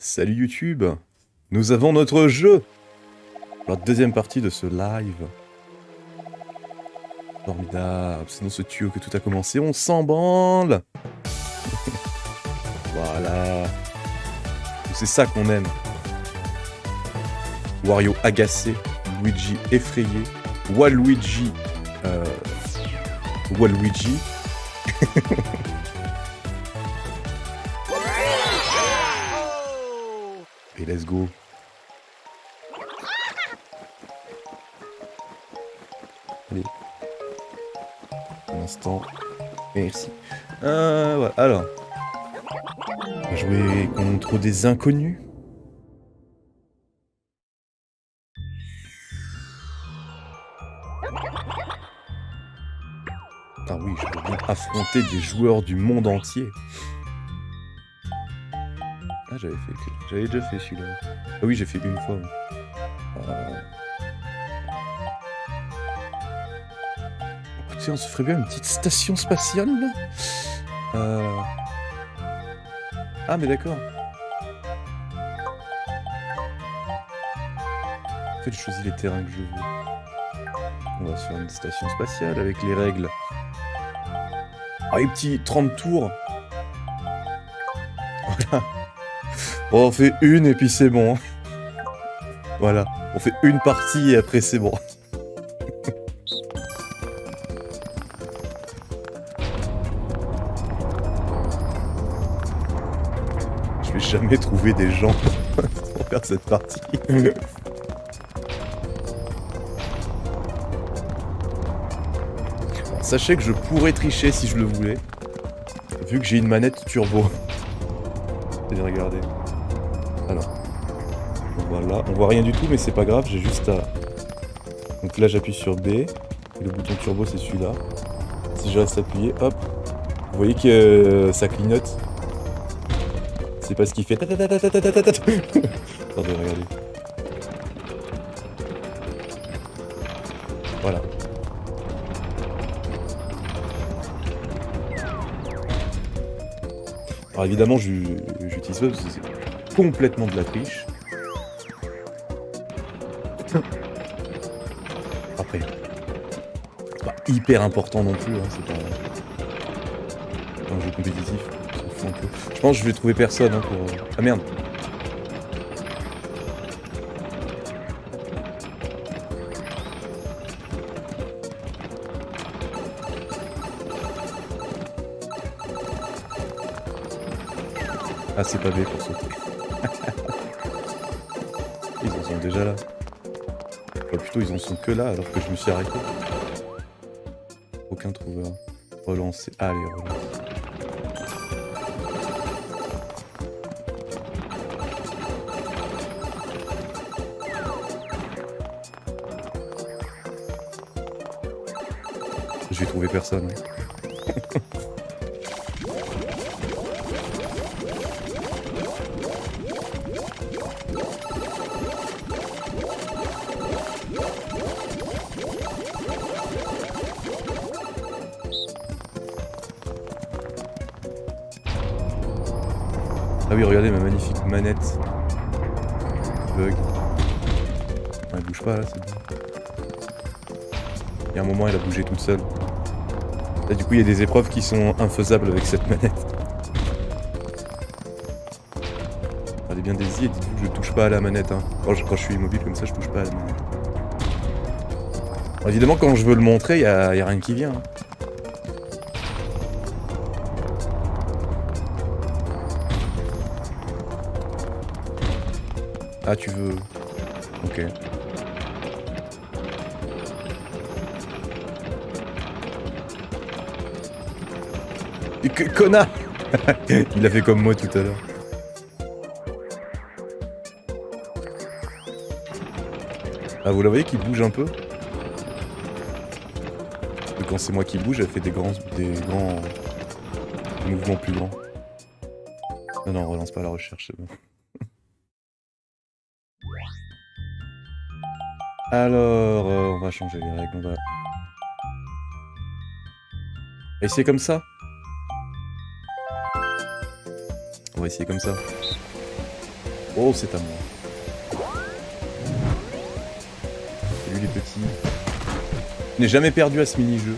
Salut YouTube, nous avons notre jeu. La deuxième partie de ce live. Formidable, c'est dans ce tuyau que tout a commencé, on s'en branle. Voilà. C'est ça qu'on aime. Wario agacé, Luigi effrayé, Waluigi... Waluigi. Et let's go. Allez. Un instant. Merci. Voilà. Alors. On va jouer contre des inconnus. Ah oui, je veux bien affronter des joueurs du monde entier. Ah, j'avais déjà fait celui-là. Ah oui, j'ai fait une fois. Écoutez, on se ferait bien une petite station spatiale, là. Ah, mais d'accord. En fait, je choisis les terrains que je veux. On va se faire une station spatiale avec les règles. Ah, les petits 30 tours. Voilà. Bon, on fait une et puis c'est bon. Voilà. On fait une partie et après c'est bon. Je vais jamais trouver des gens pour faire cette partie. Bon, sachez que je pourrais tricher si je le voulais. Vu que j'ai une manette turbo. Allez, regardez. Alors. Voilà. On voit rien du tout, mais c'est pas grave, j'ai juste à... Donc là, j'appuie sur B. Et le bouton turbo, c'est celui-là. Si je reste appuyé, hop. Vous voyez que ça clignote. C'est pas ce qu'il fait. Attendez, regardez. Voilà. Alors évidemment, j'utilise pas parce que c'est complètement de la triche. Après, c'est pas hyper important non plus, hein, c'est pas un jeu compétitif. On s'en fout un peu. Je pense que je vais trouver personne hein, pour... Ah merde. Ah, c'est pas B pour sauter. Ils en sont déjà là. Enfin, plutôt, ils en sont que là alors que je me suis arrêté. Aucun trouveur. Relancer. Allez, relance. Je vais trouver personne. Ah oui, regardez ma magnifique manette. Bug. Elle bouge pas là, c'est bien. Il y a un moment, elle a bougé toute seule. Là, du coup, il y a des épreuves qui sont infaisables avec cette manette. Allez bien des y et dites-vous que je touche pas à la manette. Hein. Quand je suis immobile comme ça, je touche pas à la manette. Alors, évidemment, quand je veux le montrer, il y a rien qui vient. Hein. Ah, tu veux... Ok. Et que connard. Il a fait comme moi tout à l'heure. Ah, vous la voyez qui bouge un peu? Et quand c'est moi qui bouge, elle fait des grands mouvements plus grands. Non, non, on relance pas la recherche, c'est bon. Alors, on va changer les règles, on va essayer comme ça. On va essayer comme ça. Oh, c'est à moi. Salut les petits. Je n'ai jamais perdu à ce mini-jeu.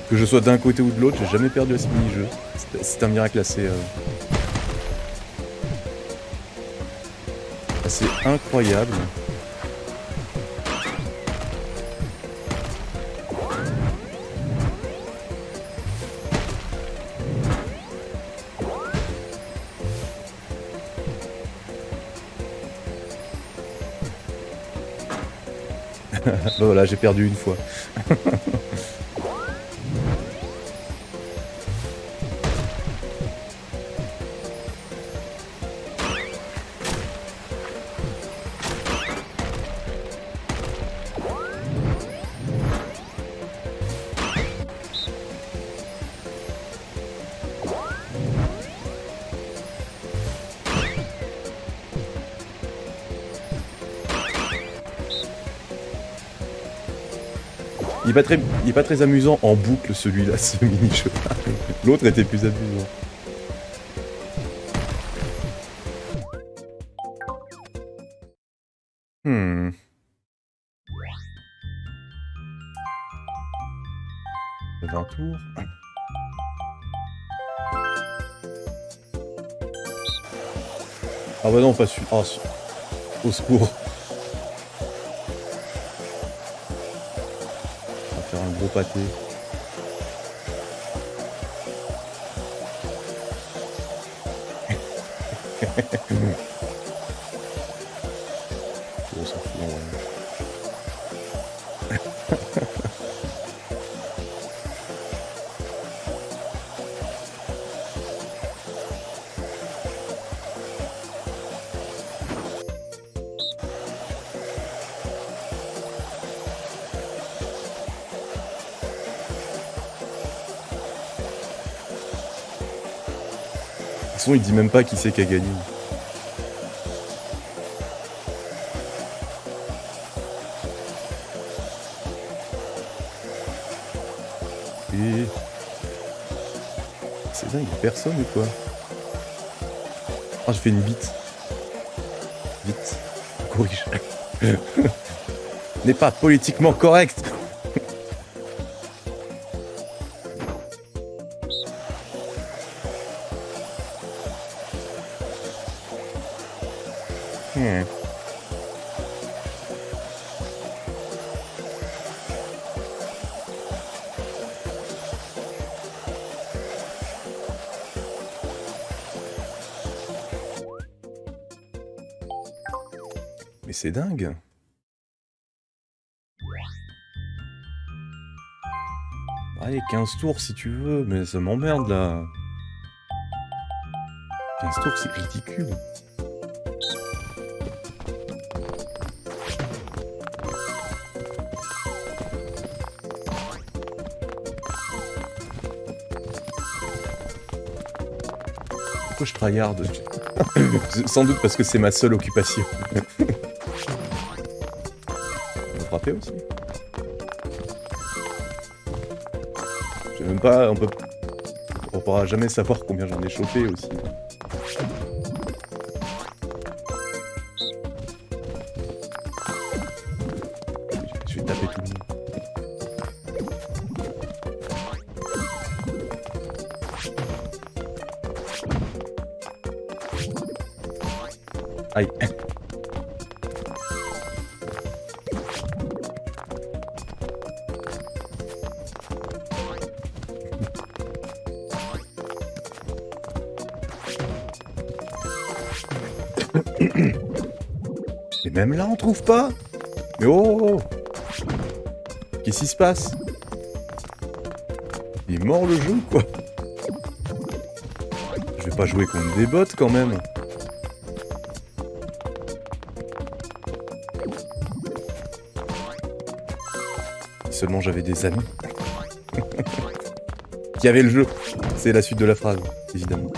Que je sois d'un côté ou de l'autre, j'ai jamais perdu à ce mini-jeu. C'est un miracle assez incroyable. Voilà, j'ai perdu une fois. Il est pas très amusant en boucle celui-là, ce mini-jeu. L'autre était plus amusant. Hmm. Il y avait un tour. Ah bah non, pas celui. Oh, au secours. On va faire un gros pâté. On s'en fout, ouais. De toute façon, il dit même pas qui c'est qui a gagné. Et... c'est dingue, y'a personne ou quoi? Ah, j'ai fait une bite. Vite. Corrige. N'est pas politiquement correct. Mais c'est dingue. Allez, 15 tours si tu veux, mais ça m'emmerde là. 15 tours, c'est ridicule. Pourquoi je tryhard? Sans doute parce que c'est ma seule occupation. On peut frapper aussi. Je sais même pas, on pourra jamais savoir combien j'en ai chopé aussi. Je vais taper tout le monde. Aïe. Et même là, on trouve pas. Mais oh, qu'est-ce qui se passe? Il est mort le jeu, quoi. Je vais pas jouer contre des bots, quand même. Si seulement j'avais des amis. Qui avaient le jeu. C'est la suite de la phrase, évidemment.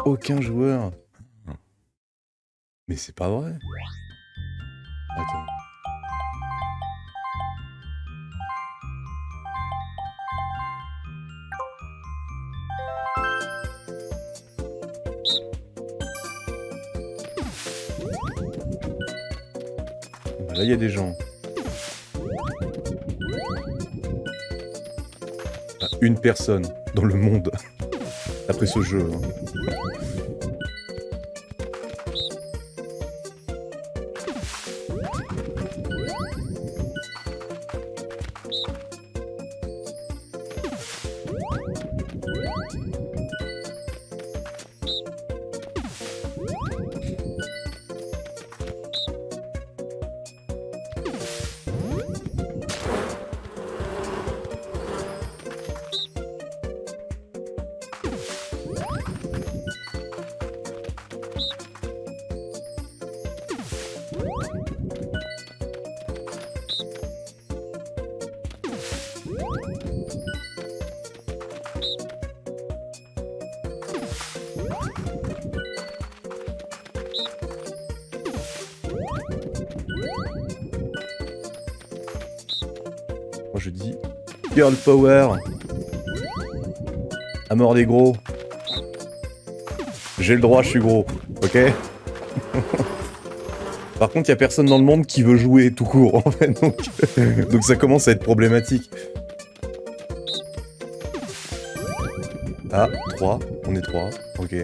aucun joueur. Mais c'est pas vrai. Attends. Là, il y a des gens. Ah, une personne dans le monde. Après ce jeu. Hein. Moi je dis Girl Power. À mort des gros. J'ai le droit, je suis gros. Ok. Par contre, il y a personne dans le monde qui veut jouer tout court, en fait. Donc ça commence à être problématique. Ah, 3. On est 3. Ok.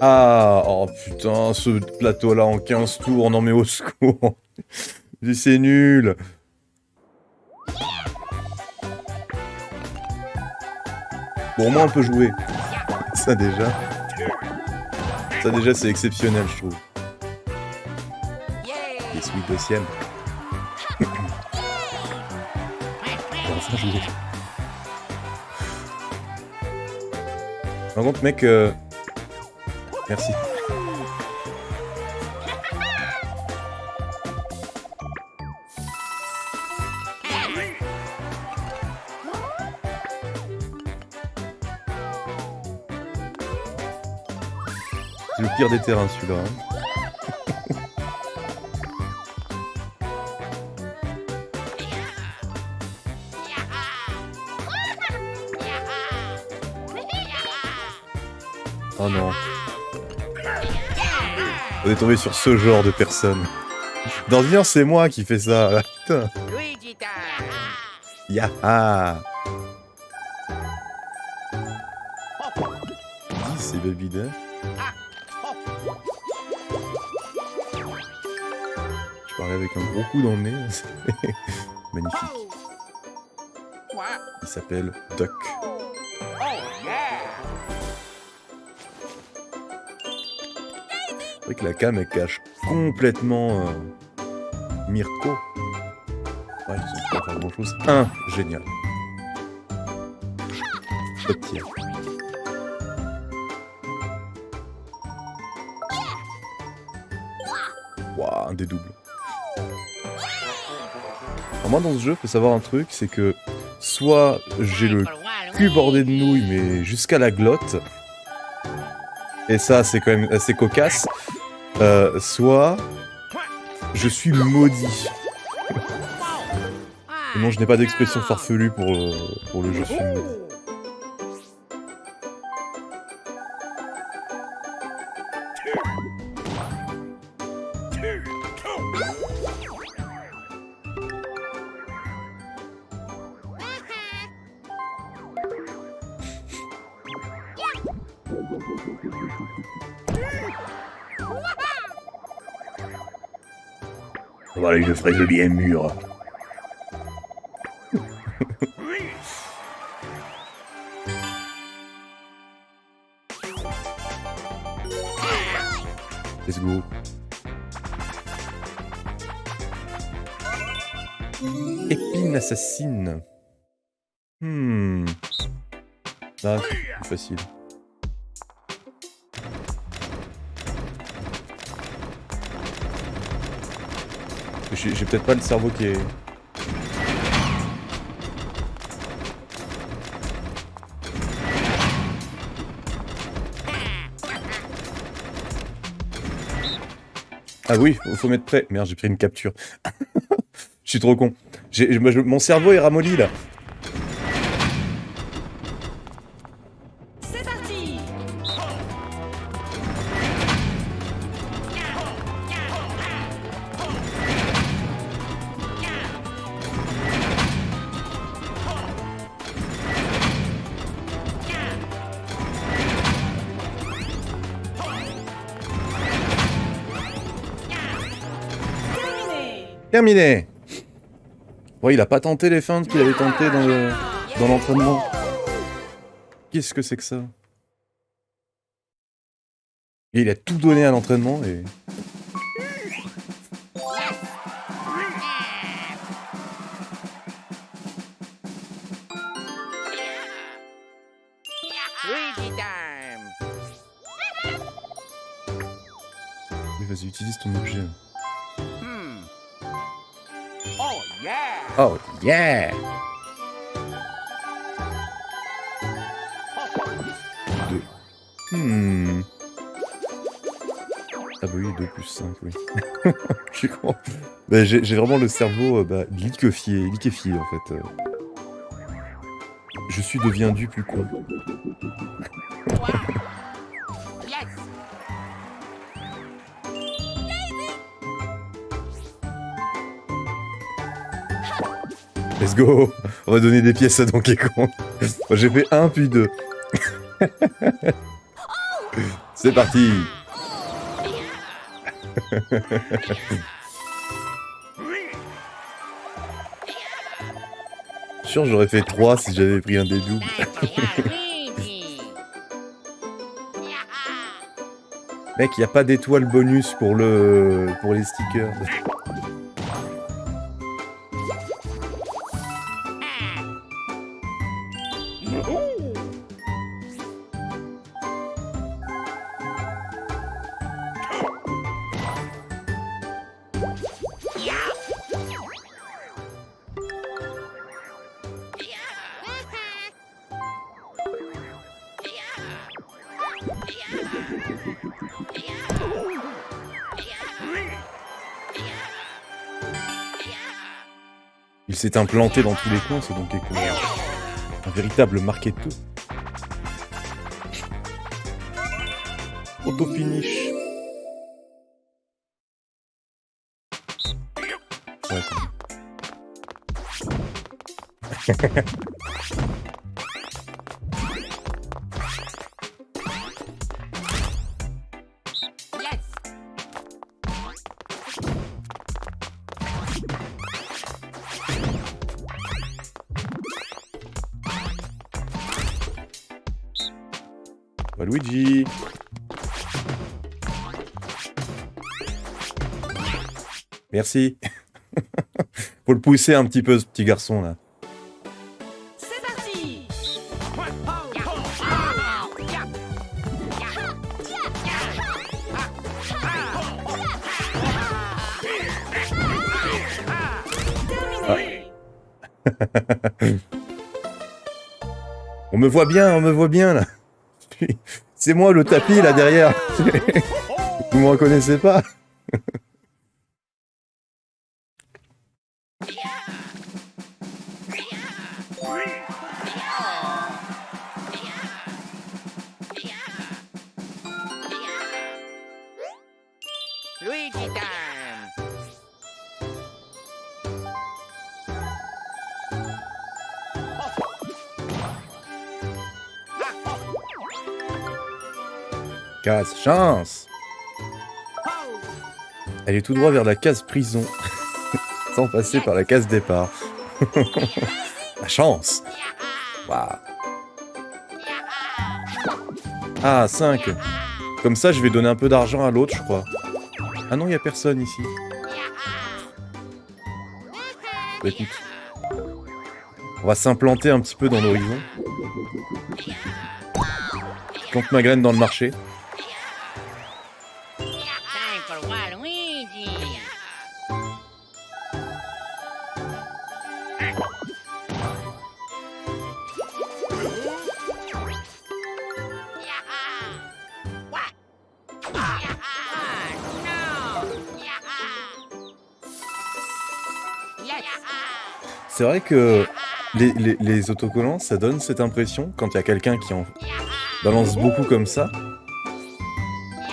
Ah, oh putain, ce plateau-là en 15 tours, non mais au secours. C'est nul. Bon, au moins on peut jouer. Ça déjà. Ça déjà c'est exceptionnel, je trouve. Et celui deuxième. Enfin jouer. Par contre, mec, merci. C'est le pire des terrains, celui-là. Hein. Oh non. On est tombé sur ce genre de personne. D'ordinaire, c'est moi qui fais ça. Là. Putain. Yaha. 10, c'est Baby Duck. Je parlais avec un gros coup dans le nez. Magnifique. Il s'appelle Duck. C'est vrai que la cam elle cache complètement Mirko. Ouais, ils sont pas faire grand chose. Génial. Top tier. Waouh, un des doubles. Alors moi dans ce jeu, faut savoir un truc, c'est que soit j'ai le cul bordé de nouilles, mais jusqu'à la glotte, et ça c'est quand même assez cocasse, soit je suis maudit. Et non, je n'ai pas d'expression farfelue pour le je suis maudit. Voilà, je ferai le bien mûr. Let's go. Épine assassine. Ah, c'est plus facile. J'ai peut-être pas le cerveau qui est... Ah oui, faut mettre prêt. Merde, j'ai pris une capture. Je suis trop con. Mon cerveau est ramolli là. C'est parti. Terminé. Ouais, il a pas tenté les feintes qu'il avait tenté dans l'entraînement. Qu'est-ce que c'est que ça? Et il a tout donné à l'entraînement et... Luigi time. Mais vas-y, utilise ton objet. Oh yeah. Oh yeah! Ah bah oui, 2 plus 5, oui. Je suis con. Bah, j'ai vraiment le cerveau liquéfié en fait. Je suis devenu plus con. Yes. Let's go! On va donner des pièces à Donkey Kong. Moi j'ai fait 1 puis 2. C'est parti! Sûr j'aurais fait 3 si j'avais pris un des doubles. Mec, y a pas d'étoile bonus pour les stickers. Il s'est implanté dans tous les coins, c'est donc un véritable marketo. Auto-finish. Ouais, quand même. Luigi. Merci. Faut le pousser un petit peu, ce petit garçon là. C'est parti. On me voit bien là. C'est moi le tapis là derrière. Vous me reconnaissez pas? Luigi time. Case chance. Elle est tout droit vers la case prison, sans passer par la case départ. La chance. Waouh. Ah, 5. Comme ça, je vais donner un peu d'argent à l'autre, je crois. Ah non, il n'y a personne ici. Bah, écoute. On va s'implanter un petit peu dans l'horizon. Je plante ma graine dans le marché. Time for Waluigi. C'est vrai que les autocollants, ça donne cette impression, quand il y a quelqu'un qui en balance beaucoup comme ça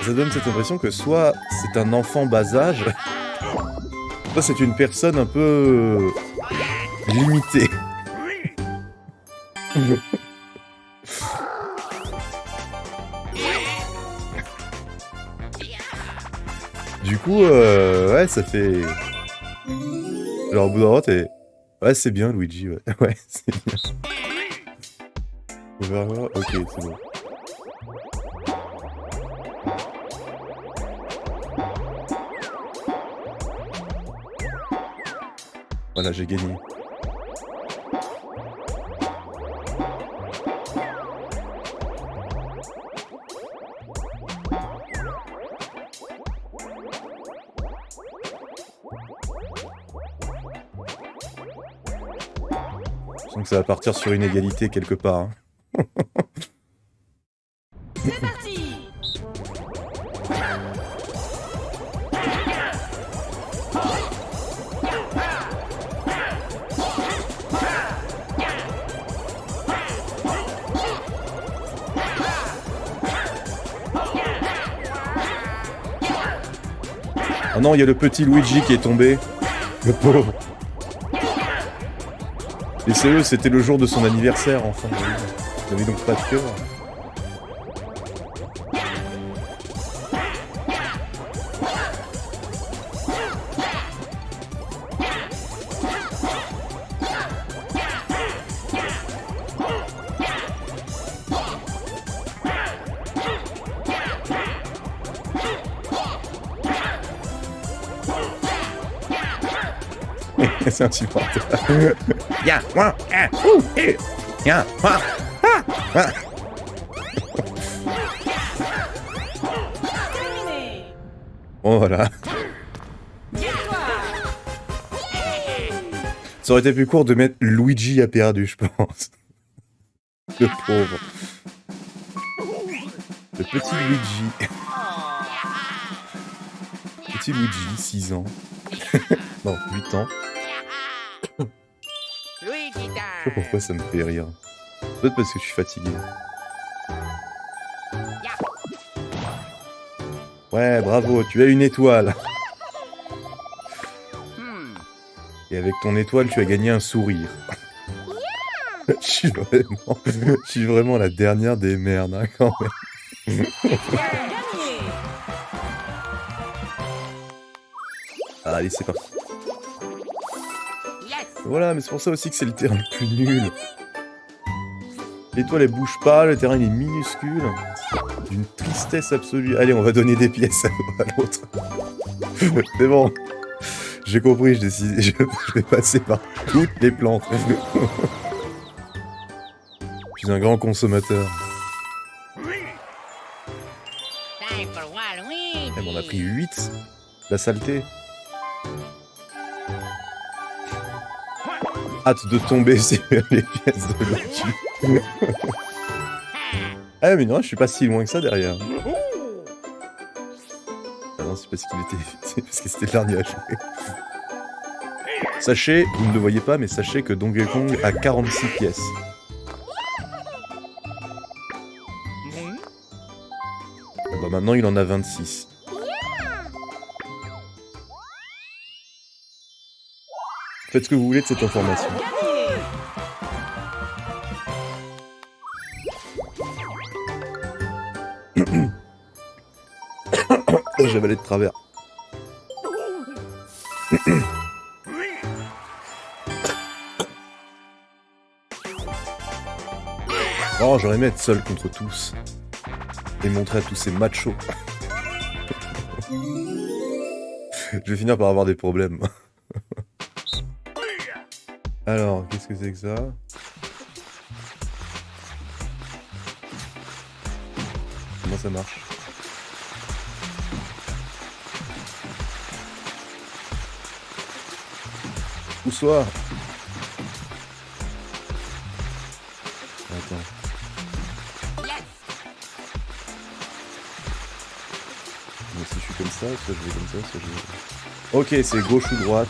donne cette impression que soit c'est un enfant bas âge, soit c'est une personne un peu limitée. Du coup, ouais, ça fait... Genre, au bout d'un moment, t'es... Ouais, c'est bien, Luigi, ouais. Ouais, c'est bien. On verra. Ok, c'est bon. Voilà, j'ai gagné. Je sens que ça va partir sur une égalité quelque part. Hein. C'est parti. Oh non, il y a le petit Luigi qui est tombé. Le pauvre. Laissez-le, c'était le jour de son anniversaire, enfin. Il n'avait donc pas de cœur. C'est insupportable. Ya, wa, ah, eh, ya, wa, ah, ah. Terminé. Bon, voilà. Victoire. Ça aurait été plus court de mettre Luigi a perdu, je pense. Le pauvre. Le petit Luigi. Petit Luigi, 6 ans. Non, 8 ans. Luigi Je sais pas time. pourquoi ça me fait rire. Peut-être parce que je suis fatigué. Ouais, bravo, tu as une étoile. Et avec ton étoile, tu as gagné un sourire. Je suis vraiment la dernière des merdes, hein, quand même. Gagné. Ah, allez, c'est parti. Yes. Voilà, mais c'est pour ça aussi que c'est le terrain le plus nul. L'étoile, elle bouge pas, le terrain, il est minuscule. D'une tristesse absolue. Allez, on va donner des pièces à l'autre. C'est bon. J'ai compris, je vais passer par toutes les plantes. Je suis un grand consommateur. Time for Waluigi. Eh ben, on a pris 8. La saleté. Hâte de tomber sur les pièces de Luigi. Ah mais non, je suis pas si loin que ça derrière. Ah non, c'est parce qu'il était... C'est parce que c'était le dernier à jouer. Sachez, vous ne le voyez pas, mais sachez que Donkey Kong a 46 pièces. Et bah maintenant, il en a 26. Faites ce que vous voulez de cette information. Gagné. J'ai avalé de travers. Oh, j'aurais aimé être seul contre tous. Et montrer à tous ces machos. Je vais finir par avoir des problèmes. Alors, qu'est-ce que c'est que ça? Comment ça marche? Où soit? Attends. Yes. Mais si je suis comme ça, soit je vais comme ça, soit je vais... Ok, c'est gauche ou droite.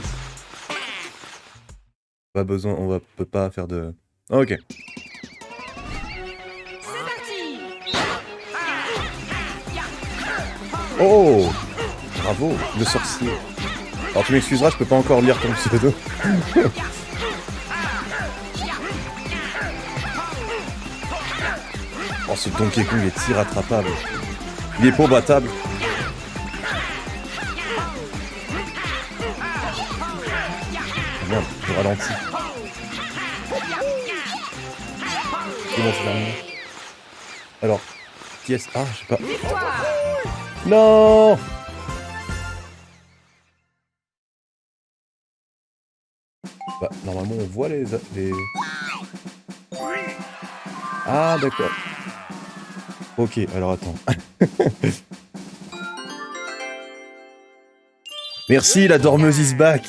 Pas besoin, peut pas faire de... Ok. C'est parti. Oh! Bravo, le sorcier. Alors tu m'excuseras, je peux pas encore lire ton pseudo. Oh, ce Donkey Kong est irrattrapable. Il est pas battable. Merde, je ralentis. Comment c'est terminé? Alors, qui est-ce? Ah, je sais pas. Victoire. Non! Bah, normalement, on voit les... Ah, d'accord. Ok, alors attends. Merci, la dormeuse is back.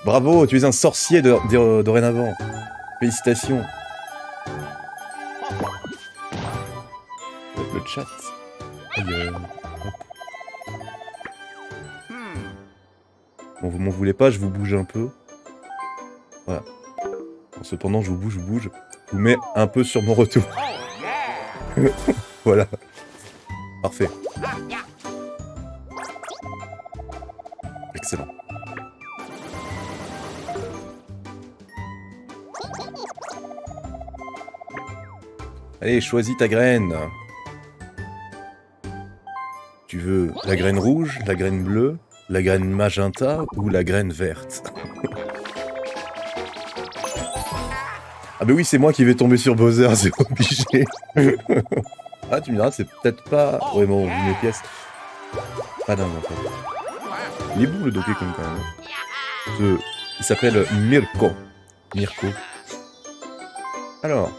Bravo, tu es un sorcier dorénavant. Félicitations. Le chat. Aïe, hop. Bon, vous m'en voulez pas, je vous bouge un peu. Voilà. Cependant, je vous bouge. Je vous mets un peu sur mon retour. Voilà. Parfait. Excellent. Allez, choisis ta graine. Tu veux la graine rouge, la graine bleue, la graine magenta ou la graine verte? Ah bah oui, c'est moi qui vais tomber sur Bowser, c'est obligé. Ah, tu me diras, c'est peut-être pas vraiment vu mes pièces. Pas dingue en fait. Il est bon le Donkey Kong quand même. Il s'appelle Mirko. Alors.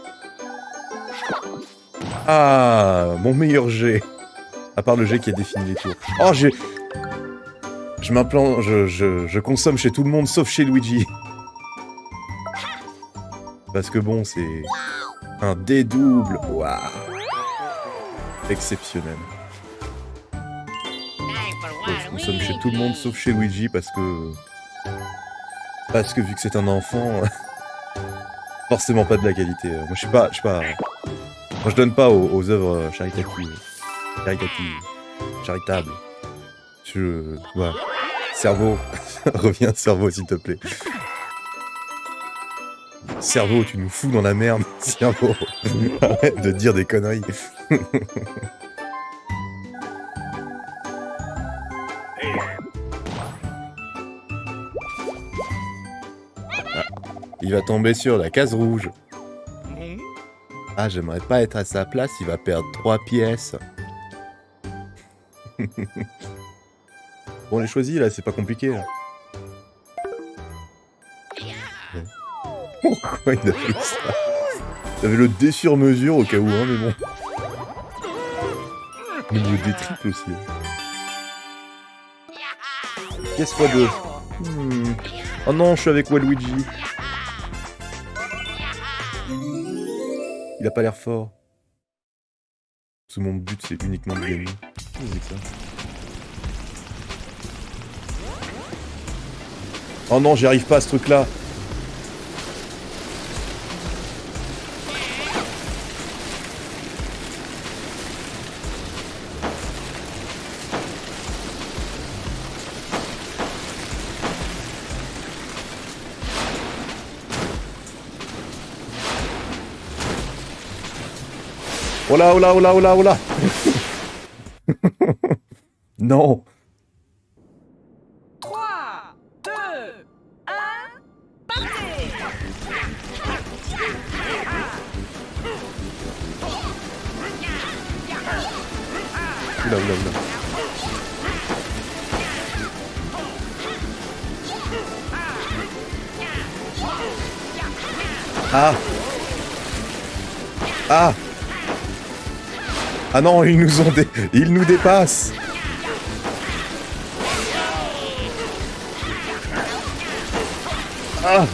Ah, mon meilleur jet. À part le jet qui a défini les tours. Oh, je m'implante, je consomme chez tout le monde sauf chez Luigi. Parce que bon, c'est un dédouble. Waouh. Exceptionnel. Je consomme chez tout le monde sauf chez Luigi parce que vu que c'est un enfant, forcément pas de la qualité. Moi je suis pas. Moi je donne pas aux œuvres charitables. Voilà. Cerveau, reviens cerveau s'il te plaît. Cerveau, tu nous fous dans la merde, cerveau. Arrête de dire des conneries. Ah, il va tomber sur la case rouge. Ah, j'aimerais pas être à sa place, il va perdre 3 pièces. Bon, on les choisit là, c'est pas compliqué là. Pourquoi il a fait ça? T'avais le dé sur mesure au cas où, hein, mais bon. Mais le dé triple aussi. Pièce x2. Oh non, je suis avec Waluigi. Il a pas l'air fort. Parce que mon but, c'est uniquement de gagner. Avec ça. Oh non, j'y arrive pas à ce truc-là. Oh là, oh là, oh là, oh là, oh là. Non. 3, 2, 1, partez. Oula, oula, oula. Ah. Ah. Ah non, ils nous dépassent. Ah.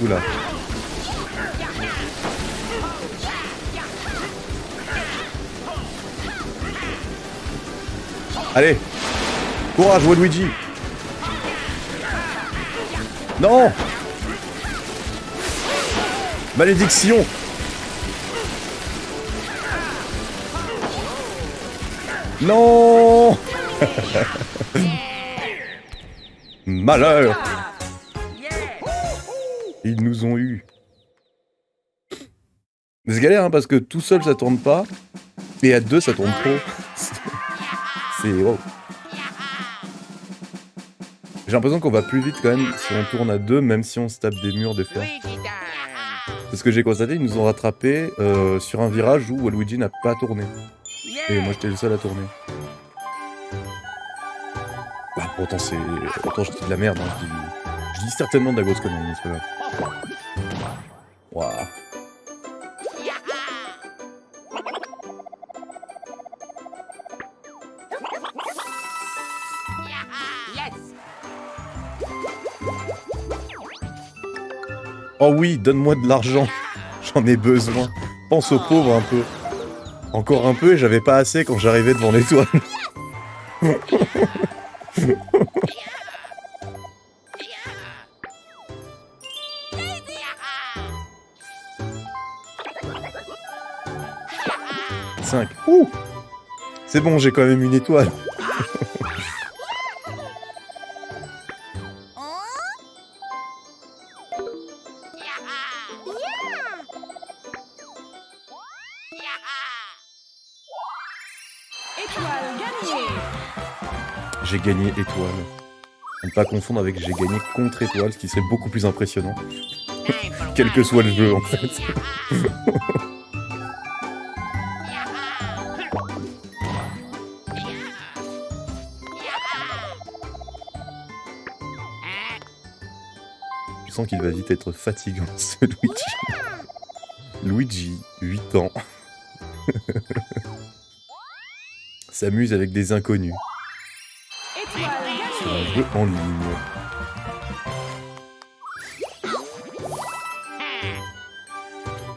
Oula. Allez. Courage, Waluigi. Non. Malédiction. Non. Malheur. Ils nous ont eu. C'est galère hein, parce que tout seul ça tourne pas. Et à deux ça tourne trop. C'est... wow. J'ai l'impression qu'on va plus vite quand même si on tourne à deux, même si on se tape des murs des fois. Luigi time. Parce que j'ai constaté, ils nous ont rattrapés sur un virage où Waluigi n'a pas tourné. Et moi j'étais le seul à tourner. Bah pourtant c'est... Pourtant je dis de la merde, hein. Je dis certainement de la grosse connerie, mais c'est pas grave. Waouh. Yes. Oh oui, donne-moi de l'argent. J'en ai besoin. Pense aux pauvres un peu. Encore un peu et j'avais pas assez quand j'arrivais devant l'étoile. 5. Ouh. C'est bon, j'ai quand même une étoile. Étoile gagnée. J'ai gagné étoile. À ne pas confondre avec j'ai gagné contre étoile, ce qui serait beaucoup plus impressionnant. Time for Quel que soit le jeu en fait. Je sens qu'il va vite être fatigant ce Luigi. Luigi, 8 ans. S'amuse avec des inconnus. Étoile Sur un gagnée. jeu en ligne.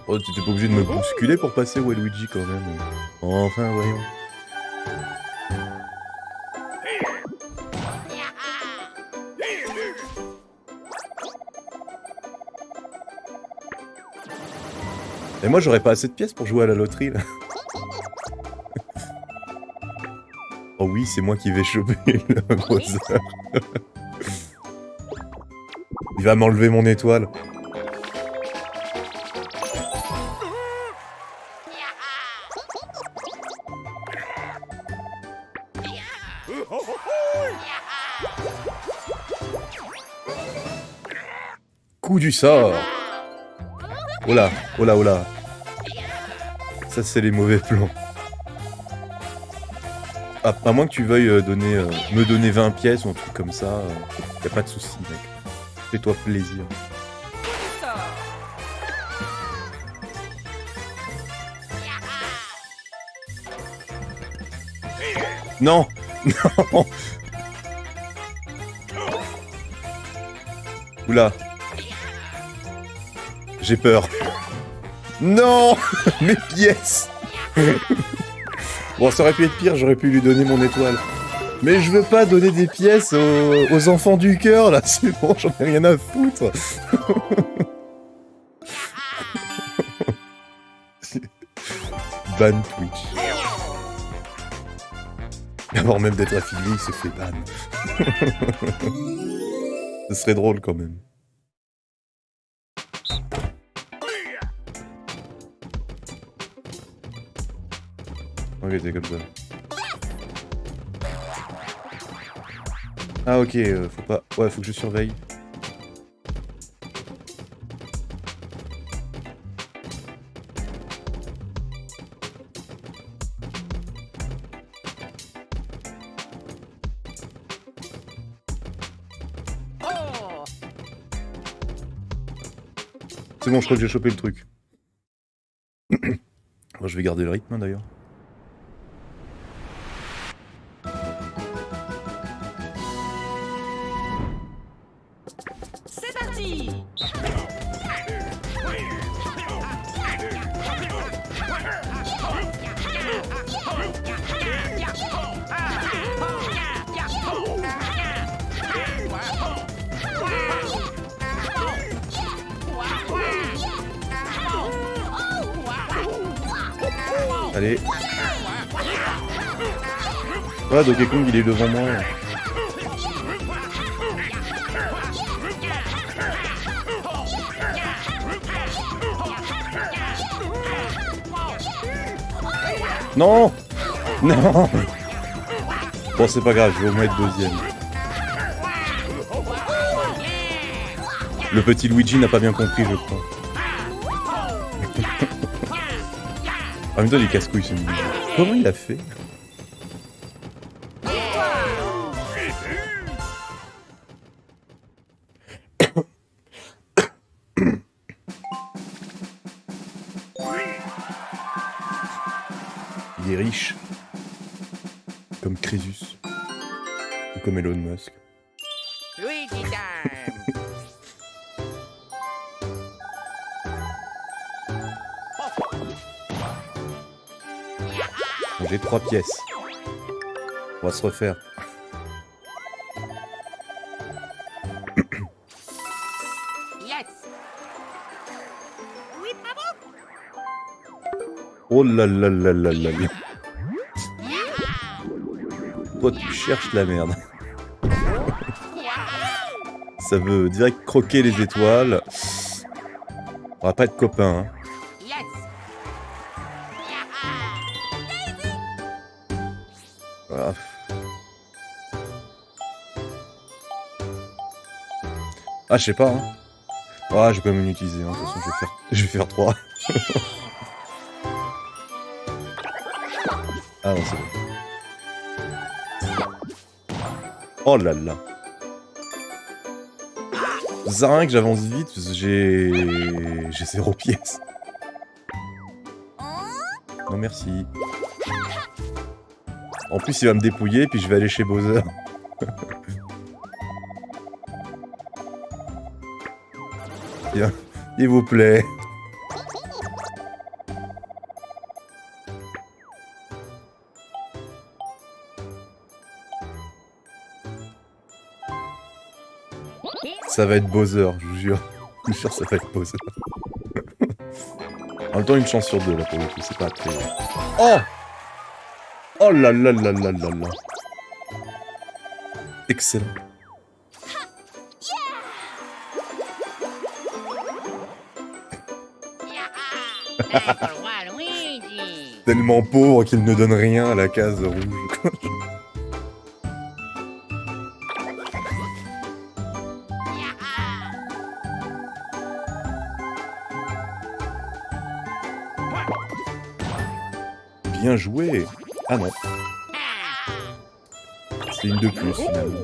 Oh, tu t'es pas obligé de me bousculer pour passer Waluigi quand même. Enfin, voyons. Et moi, j'aurais pas assez de pièces pour jouer à la loterie, là. Oh oui, c'est moi qui vais choper le Bowser. Il va m'enlever mon étoile. Coup du sort. Oh là, oh là, oh là. Ça, c'est les mauvais plans. Ah, à moins que tu veuilles me donner 20 pièces ou un truc comme ça, y a pas de souci, mec. Fais-toi plaisir. Sort. Non. Non. Oula. J'ai peur. Non. Mes pièces. Bon, ça aurait pu être pire, j'aurais pu lui donner mon étoile. Mais je veux pas donner des pièces aux enfants du cœur, là, c'est bon, j'en ai rien à foutre. Ban Twitch. Avant même d'être affilié, il se fait ban. Ce serait drôle quand même. Ok, c'est comme ça. Ah ok, faut pas... Ouais, faut que je surveille. Oh. C'est bon, je crois que j'ai chopé le truc. Moi, je vais garder le rythme, hein, d'ailleurs. C'est parti. Allez. Voilà, Donkey Kong, il est devant moi. Non. Non. Bon, c'est pas grave, je vais au moins être deuxième. Le petit Luigi n'a pas bien compris, je crois. En même temps, les casse-couilles, c'est mignon. Comment il a fait? Il est riche. Comme Crésus. Ou comme Elon Musk. Luigi time. J'ai 3 pièces. On va se refaire. Yes. Oui, Oh là là là là là là. Toi, tu cherches la merde. Ça veut direct croquer les étoiles. On va pas être copains, hein. Yes. Voilà. Ah, je sais pas, hein. Ah, je vais quand même l'utiliser, hein. De toute façon, je vais faire 3. Ah non, c'est bon. Oh là là. Ça sert à rien que j'avance vite, parce que j'ai 0 pièces. Non merci. En plus, il va me dépouiller, puis je vais aller chez Bowser. Bien, s'il vous plaît. Ça va être Bowser, je vous jure. Je suis sûr que ça va être Bowser. En même temps, une chance sur 2 là pour le coup, c'est pas très... Oh! Oh là là là là là là. Excellent. Number one, Luigi. Tellement pauvre qu'il ne donne rien à la case rouge. Bien joué. Ah non. C'est une de plus finalement.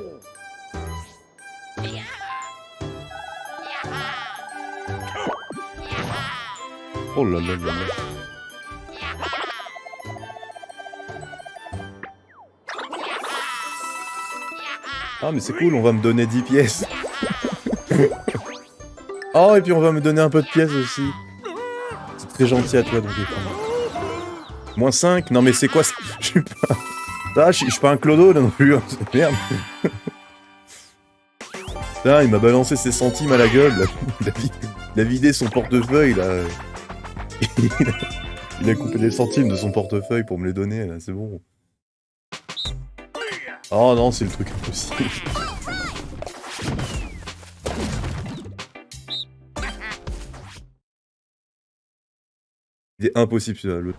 Oh là là là là. Ah mais c'est cool, on va me donner 10 pièces. Oh et puis on va me donner un peu de pièces aussi. C'est très gentil à toi donc. Moins 5? Non mais c'est quoi ça? Je suis pas... Ah, je suis pas un clodo là non plus. Merde. Putain, il m'a balancé ses centimes à la gueule. Là. Il a vidé son portefeuille là. Il a coupé les centimes de son portefeuille pour me les donner là, c'est bon. Oh non, c'est le truc impossible. Il est impossible celui-là.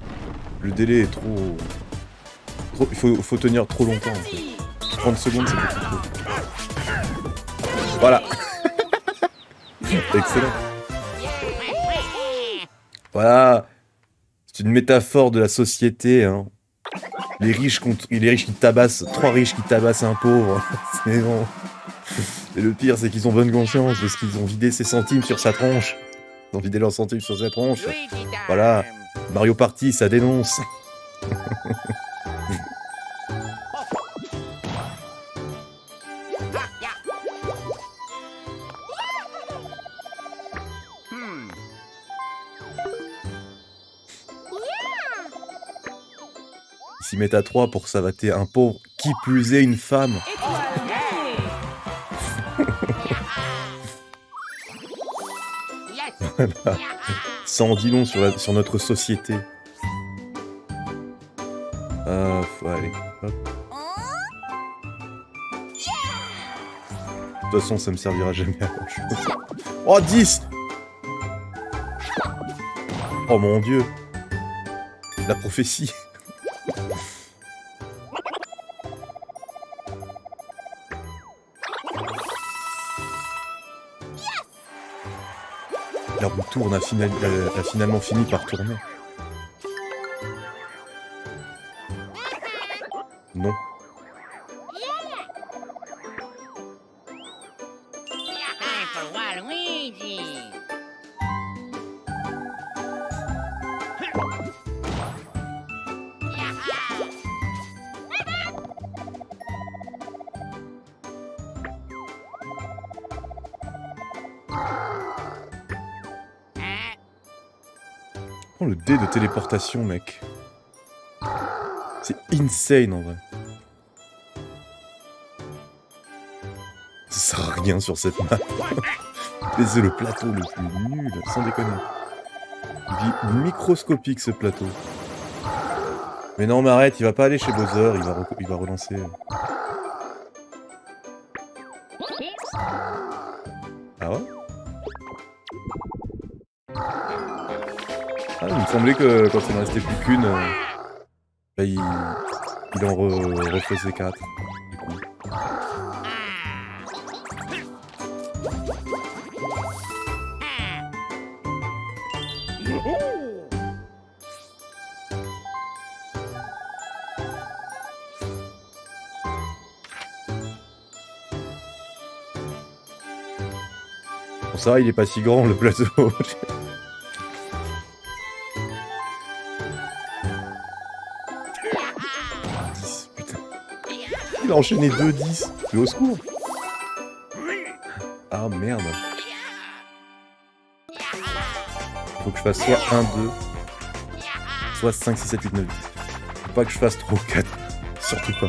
Le délai est trop... Il faut tenir trop longtemps en fait. 30 secondes c'est beaucoup trop. Voilà. Excellent. Voilà. C'est une métaphore de la société, hein. Les riches qui tabassent... 3 riches qui tabassent un pauvre. C'est bon. Et le pire c'est qu'ils ont bonne conscience parce qu'ils ont vidé ses centimes sur sa tronche. Ils ont vidé leurs centimes sur sa tronche. Voilà. Mario Party, ça dénonce. Ils s'y mettent à 3 pour savater un pauvre, qui plus est une femme. Voilà. Ça en dit long sur notre société. Allez, hop. De toute façon, ça me servira jamais à grand chose. Oh, 10! Oh mon dieu! La prophétie! La roue tourne, a finalement fini par tourner. Non. Time for Waluigi. Oh, le dé de téléportation, mec. C'est insane en vrai. Ça sert à rien sur cette map. Mais c'est le plateau le plus nul, sans déconner. Il est microscopique ce plateau. Mais non, mais arrête, il va pas aller chez Bowser, il va relancer. Ah ouais? Ah, il me semblait que quand il en restait plus qu'une, bah, il en refaisait 4. Du coup. Bon, ça va, il est pas si grand le plateau. 10, putain. Il a enchaîné 2-10. Mais au secours. Ah merde. Faut que je fasse soit 1, 2, soit 5, 6, 7, 8, 9, 10. Faut pas que je fasse trop 4. Surtout pas.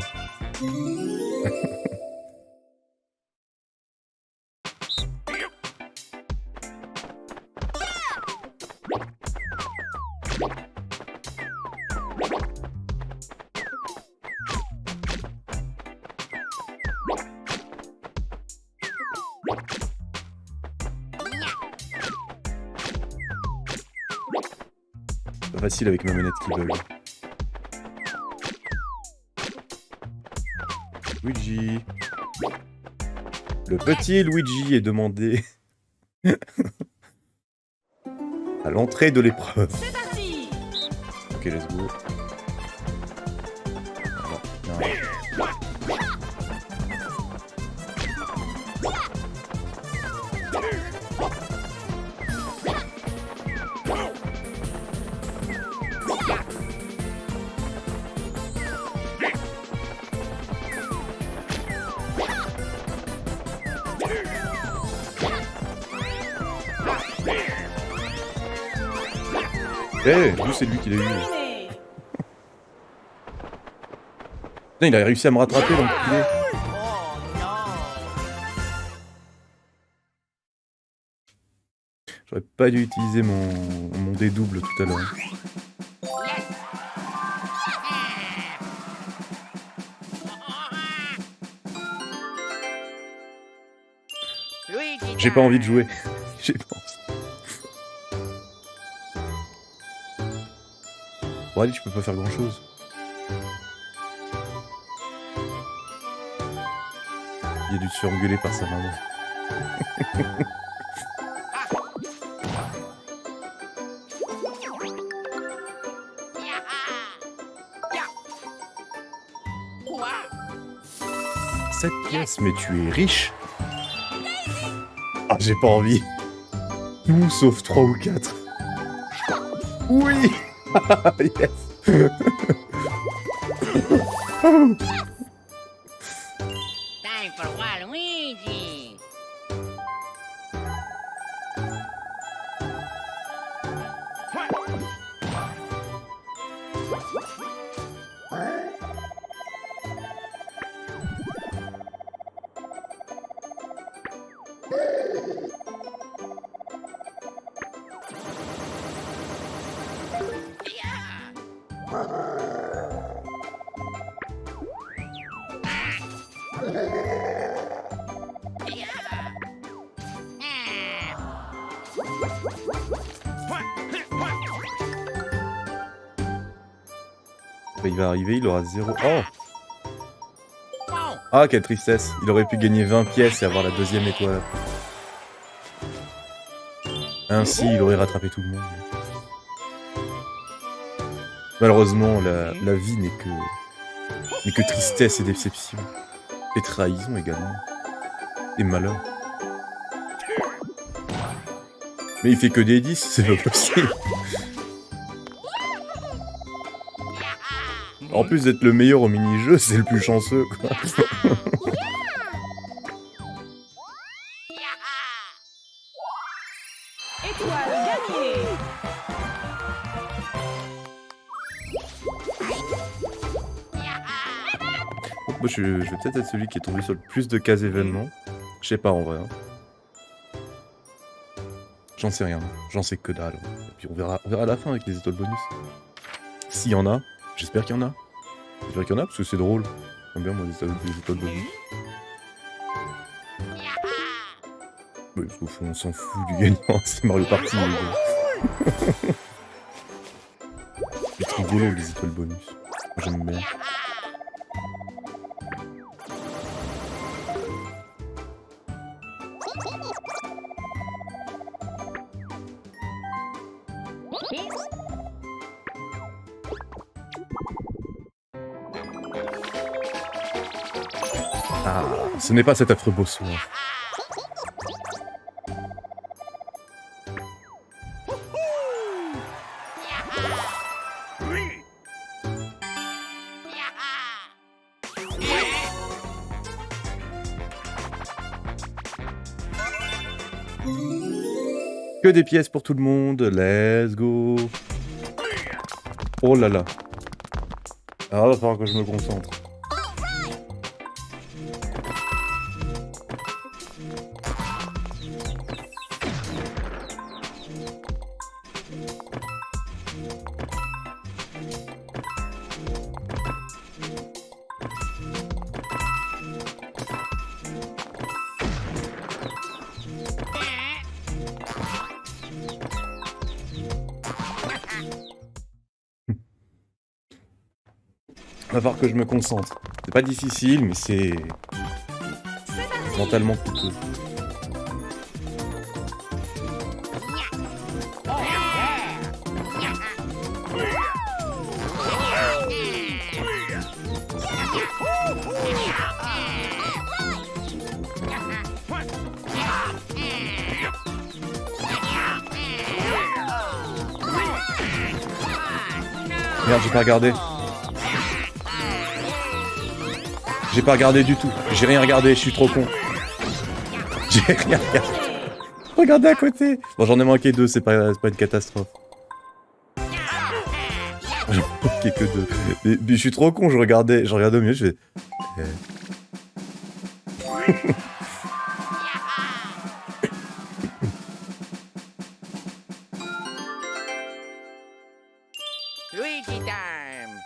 Pas facile avec ma manette qui bug. Luigi. Le petit Luigi est demandé à l'entrée de l'épreuve. C'est parti. Ok, let's go. Non, non. Eh, d'où c'est lui qui l'a eu? Terminé. Putain, il a réussi à me rattraper donc il est. Oh non. J'aurais pas dû utiliser mon dé double tout à l'heure. Yes. Luigi J'ai pas envie de jouer. J'ai pas envie. Bon allez, tu peux pas faire grand chose. Il a dû se faire engueuler par sa maman. Quoi? 7 pièces, mais tu es riche. Ah, j'ai pas envie. Tout sauf 3 ou 4. Oui. Yes. Time for Waluigi. Bah, il va arriver, il aura 0. Oh! Bon. Ah, quelle tristesse. Il aurait pu gagner 20 pièces et avoir la deuxième étoile. Ainsi, il aurait rattrapé tout le monde. Malheureusement, la vie n'est que tristesse et déception. Et trahison également. Et malheur. Mais il fait que des 10, c'est pas possible. En plus d'être le meilleur au mini-jeu, c'est le plus chanceux, quoi. Étoile gagnée. Moi, je vais peut-être être celui qui est tombé sur le plus de cases événements. Je sais pas en vrai. Hein. J'en sais rien. J'en sais que dalle. Et puis on verra à la fin avec les étoiles bonus. S'il y en a, j'espère qu'il y en a. J'espère qu'il y en a parce que c'est drôle. J'aime bien moi les étoiles bonus. Oui, parce qu'au fond, on s'en fout du gagnant. C'est Mario Party. C'est rigolo les étoiles bonus. J'aime bien. Ah, ce n'est pas cet affreux beau soir. Que des pièces pour tout le monde, let's go. Oh là là. Alors, il va falloir que je me concentre. Il va falloir que je me concentre. C'est pas difficile, mais c'est mentalement coûteux. Merde, j'ai pas regardé. J'ai pas regardé du tout. J'ai rien regardé, je suis trop con. J'ai rien regardé. Regardez à côté. Bon, j'en ai manqué 2, c'est pas une catastrophe. J'en ai manqué que 2. Mais je suis trop con, je regardais au milieu, je fais... Luigi time.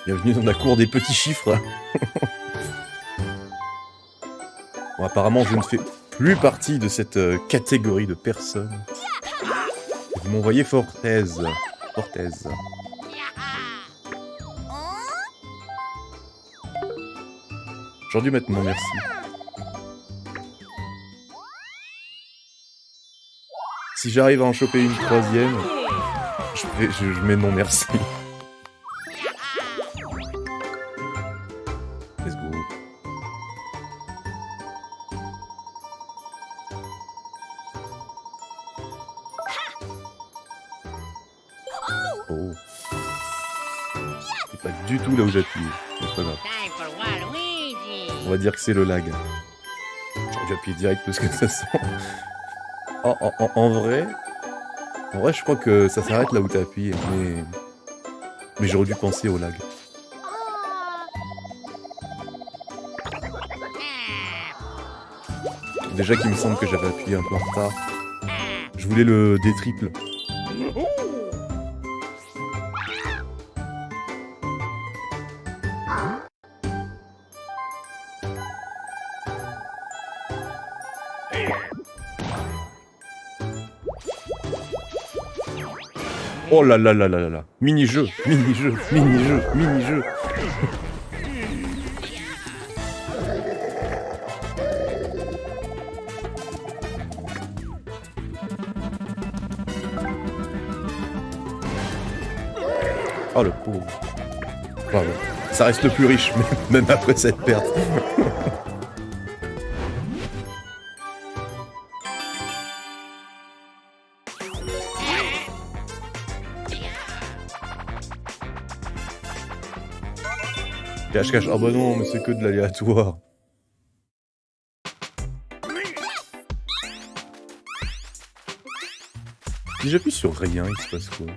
Bienvenue dans la cour des petits chiffres. Bon, apparemment, je ne fais plus partie de cette catégorie de personnes. Vous m'envoyez Fortez. Fortez. Aujourd'hui maintenant, merci. Si j'arrive à en choper une troisième, je mets non merci. Let's go. Oh. C'est pas du tout là où j'appuie. C'est pas grave. Time for Waluigi. On va dire que c'est le lag. J'aurais dû appuyer direct parce que ça sent. En vrai, je crois que ça s'arrête là où t'as appuyé, mais j'aurais dû penser au lag. Déjà qu'il me semble que j'avais appuyé un peu en retard. Je voulais le D-triple. Oh là là là là là là. Mini-jeu, mini-jeu, mini-jeu, mini-jeu. Oh le pauvre. Bravo. Ça reste le plus riche, même après cette perte. Cache-cache. Ah bah non, mais c'est que de l'aléatoire. Si j'appuie sur rien, il se passe quoi?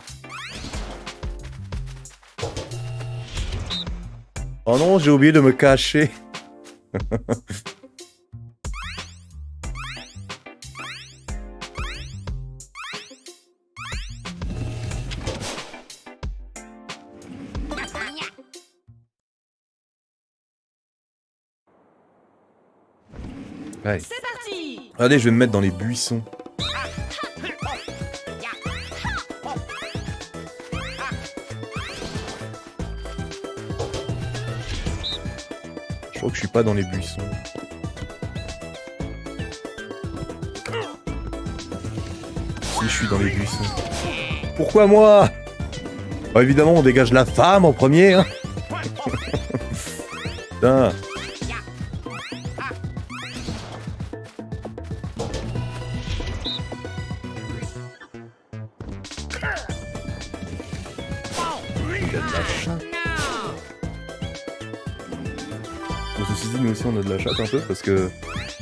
Oh non, j'ai oublié de me cacher. Ouais. C'est parti. Allez, je vais me mettre dans les buissons. Je crois que je suis pas dans les buissons. Si, je suis dans les buissons. Pourquoi moi? Bah, évidemment, on dégage la femme en premier, hein. Putain. Il a de la chatte. Bon, ceci dit, nous aussi on a de la chatte un peu parce que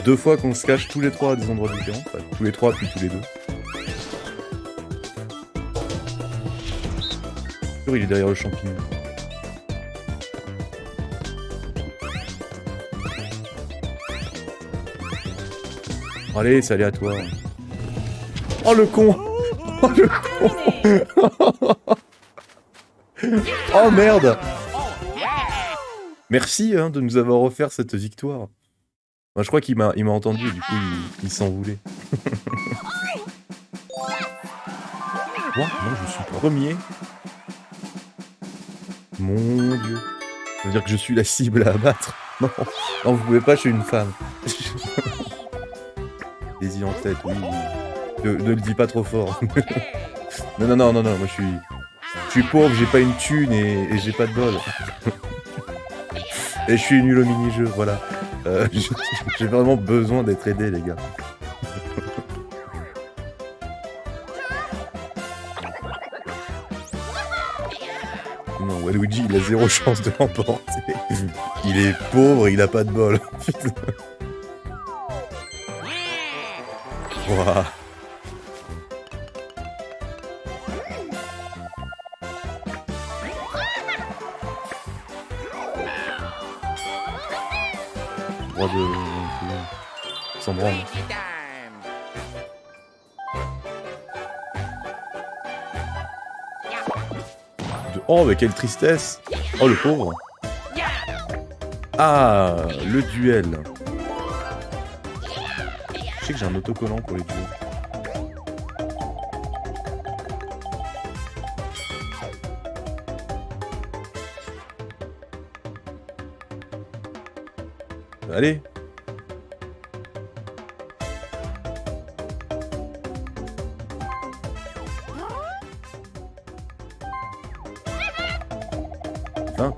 2 fois qu'on se cache tous les 3 à des endroits différents. Enfin, tous les 3 puis tous les 2. Il est derrière le champignon. Allez, c'est aléatoire. Oh le con! Oh le con! Oh merde! Merci hein, de nous avoir offert cette victoire. Moi, je crois qu'il m'a entendu, du coup il s'en voulait. Quoi? Non, je suis premier. Mon dieu. Ça veut dire que je suis la cible à abattre. Non, non vous pouvez pas, je suis une femme. Les en tête, oui. Ne le dis pas trop fort. Non, moi je suis pauvre, j'ai pas une thune et j'ai pas de bol. Et je suis nul au mini-jeu, voilà. J'ai vraiment besoin d'être aidé, les gars. Non, Waluigi, il a 0 chance de l'emporter. Il est pauvre, il a pas de bol. Waouh. Droit de... Sans branle. Oh, mais quelle tristesse! Oh, le pauvre! Ah, le duel! Je sais que j'ai un autocollant pour les duels. Allez!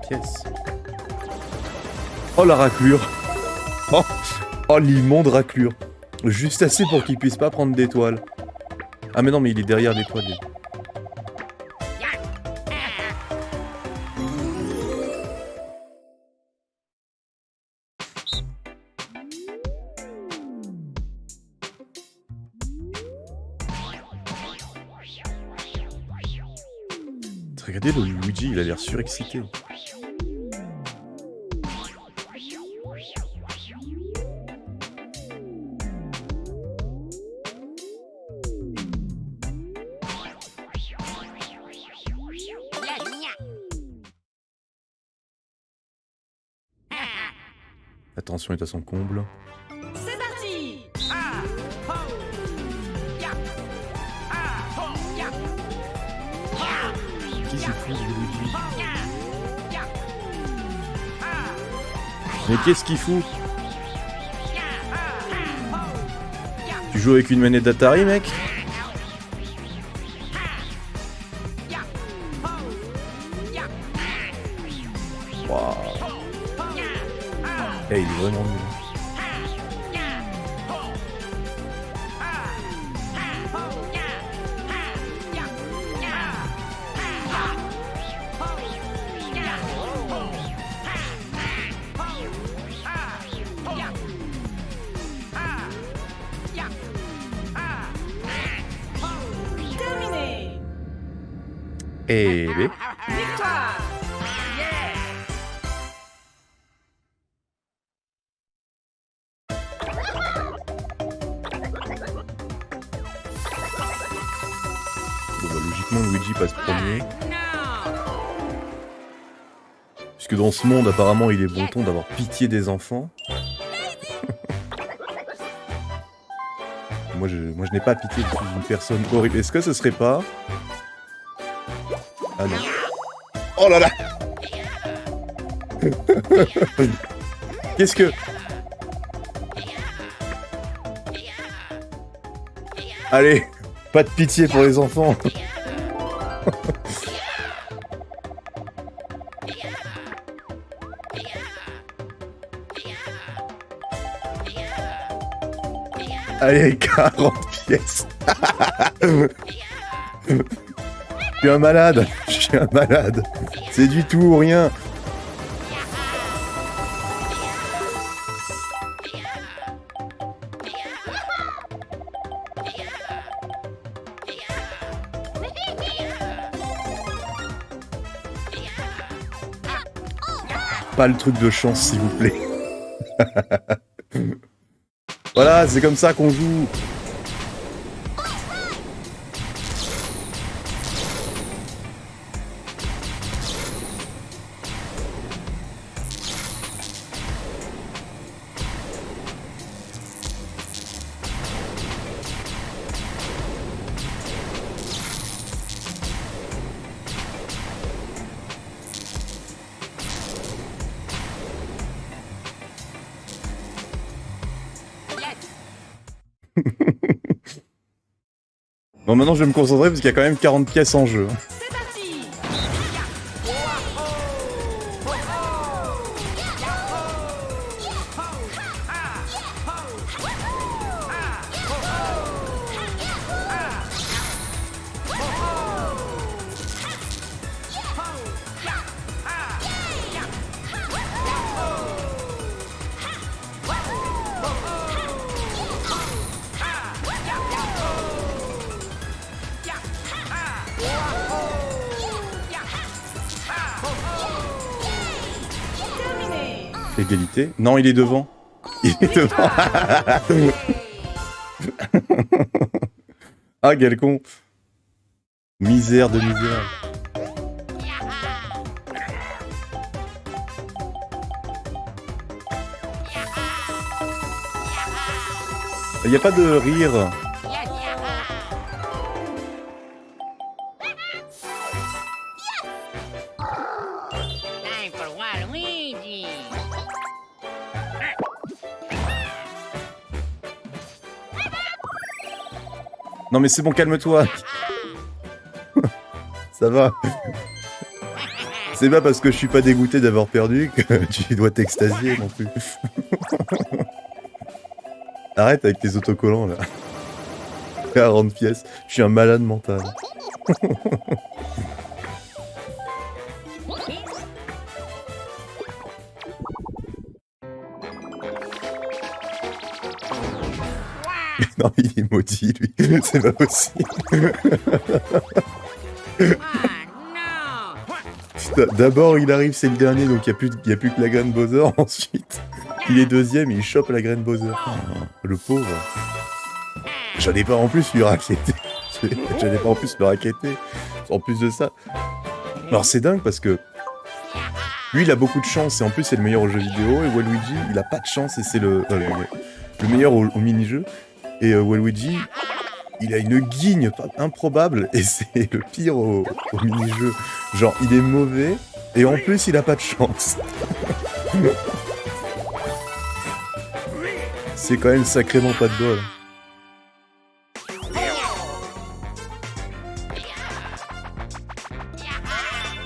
Pièces. Oh la raclure. Oh l'immonde raclure. Juste assez pour qu'il puisse pas prendre d'étoiles. Ah mais non mais il est derrière l'étoile. Regardez le Luigi, il a l'air surexcité. La tension est à son comble. C'est parti. Mais qu'est-ce qu'il fout? Tu joues avec une manette d'Atari, mec? Waouh. Eh, il est vraiment nul. Terminé. Eh ben. Victoire. Bon bah logiquement Luigi passe premier. Non. Puisque dans ce monde apparemment il est bon ton d'avoir pitié des enfants. Moi je n'ai pas pitié, je suis une personne horrible. Est-ce que ce serait pas... Ah non. Oh là là. Qu'est-ce que... Allez, pas de pitié pour les enfants. Allez, 40 pièces. Je suis un malade. Je suis un malade. C'est du tout ou rien. Pas le truc de chance, s'il vous plaît. Voilà, c'est comme ça qu'on joue. Bon, maintenant je vais me concentrer parce qu'il y a quand même 40 pièces en jeu. C'est parti. Terminé. Égalité. Non, il est devant. Il est devant. Ah, quel con. Misère de misère. Il n'y a pas de rire. Time for Waluigi. Non mais c'est bon, calme-toi. Ça va. C'est pas parce que je suis pas dégoûté d'avoir perdu que tu dois t'extasier non plus. Arrête avec tes autocollants là. 40 pièces. Je suis un malade mental. Non, il est maudit lui. C'est pas possible. Ah non. Putain, d'abord il arrive, c'est le dernier, donc il y a plus que la graine Bowser. Ensuite, il est deuxième et il chope la graine Bowser. Oh, le pauvre. J'en ai pas en plus lui raqueter. J'en ai pas en plus le raqueter. En plus de ça. Alors c'est dingue parce que lui il a beaucoup de chance et en plus c'est le meilleur au jeu vidéo, et Waluigi il a pas de chance et c'est le meilleur au mini-jeu. Et Waluigi il a une guigne improbable et c'est le pire au mini-jeu. Genre il est mauvais et en plus il a pas de chance. C'est quand même sacrément pas de bol.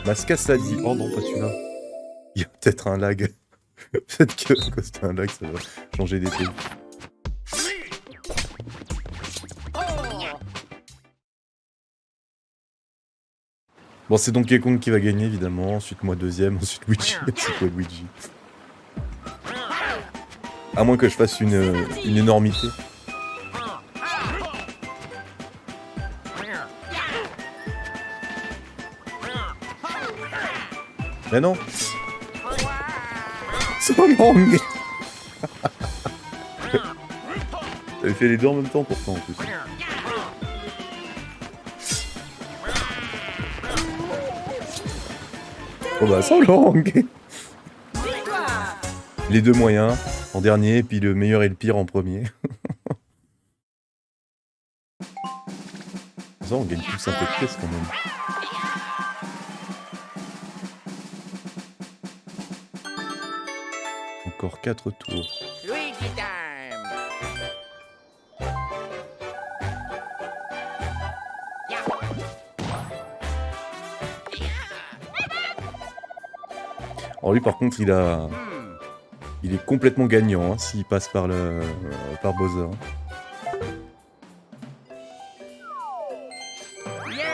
Mascassa dit. Oh non, pas celui-là. Il y a peut-être un lag. Peut-être que à cause d'un lag, ça va changer des trucs. Bon, c'est Donkey Kong qui va gagner, évidemment. Ensuite, moi, deuxième. Ensuite, Luigi. Ensuite, Luigi. À moins que je fasse une énormité. Mais non. So long. J'avais fait les deux en même temps pourtant en plus. Oh bah so long. Victoire. Les deux moyens en dernier, puis le meilleur et le pire en premier. Ça, on gagne tous un peu de pièces quand même. Encore 4 tours. Luigi time. Alors lui par contre il est complètement gagnant hein, s'il passe par Bowser. Yeah.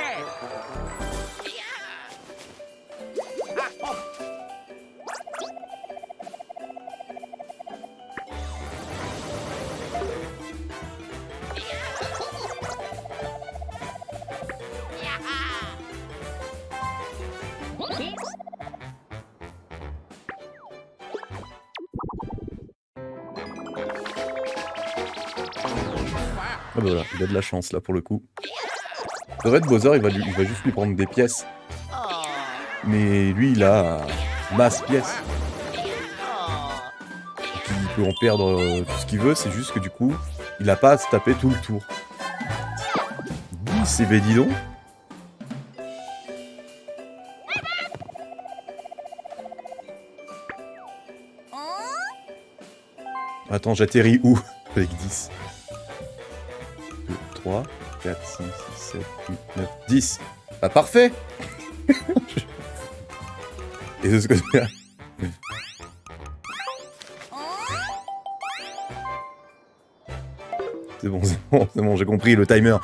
Ah bah voilà, il a de la chance là pour le coup. Le Red Bowser il va juste lui prendre des pièces. Mais lui il a masse pièces. Il peut en perdre tout ce qu'il veut, c'est juste que du coup, il a pas à se taper tout le tour. C'est dis donc. Attends, j'atterris où? Avec 10. 2, 3, 4, 5, 6, 7, 8, 9, 10. Bah parfait. Et de ce côté-là. C'est bon, j'ai compris le timer.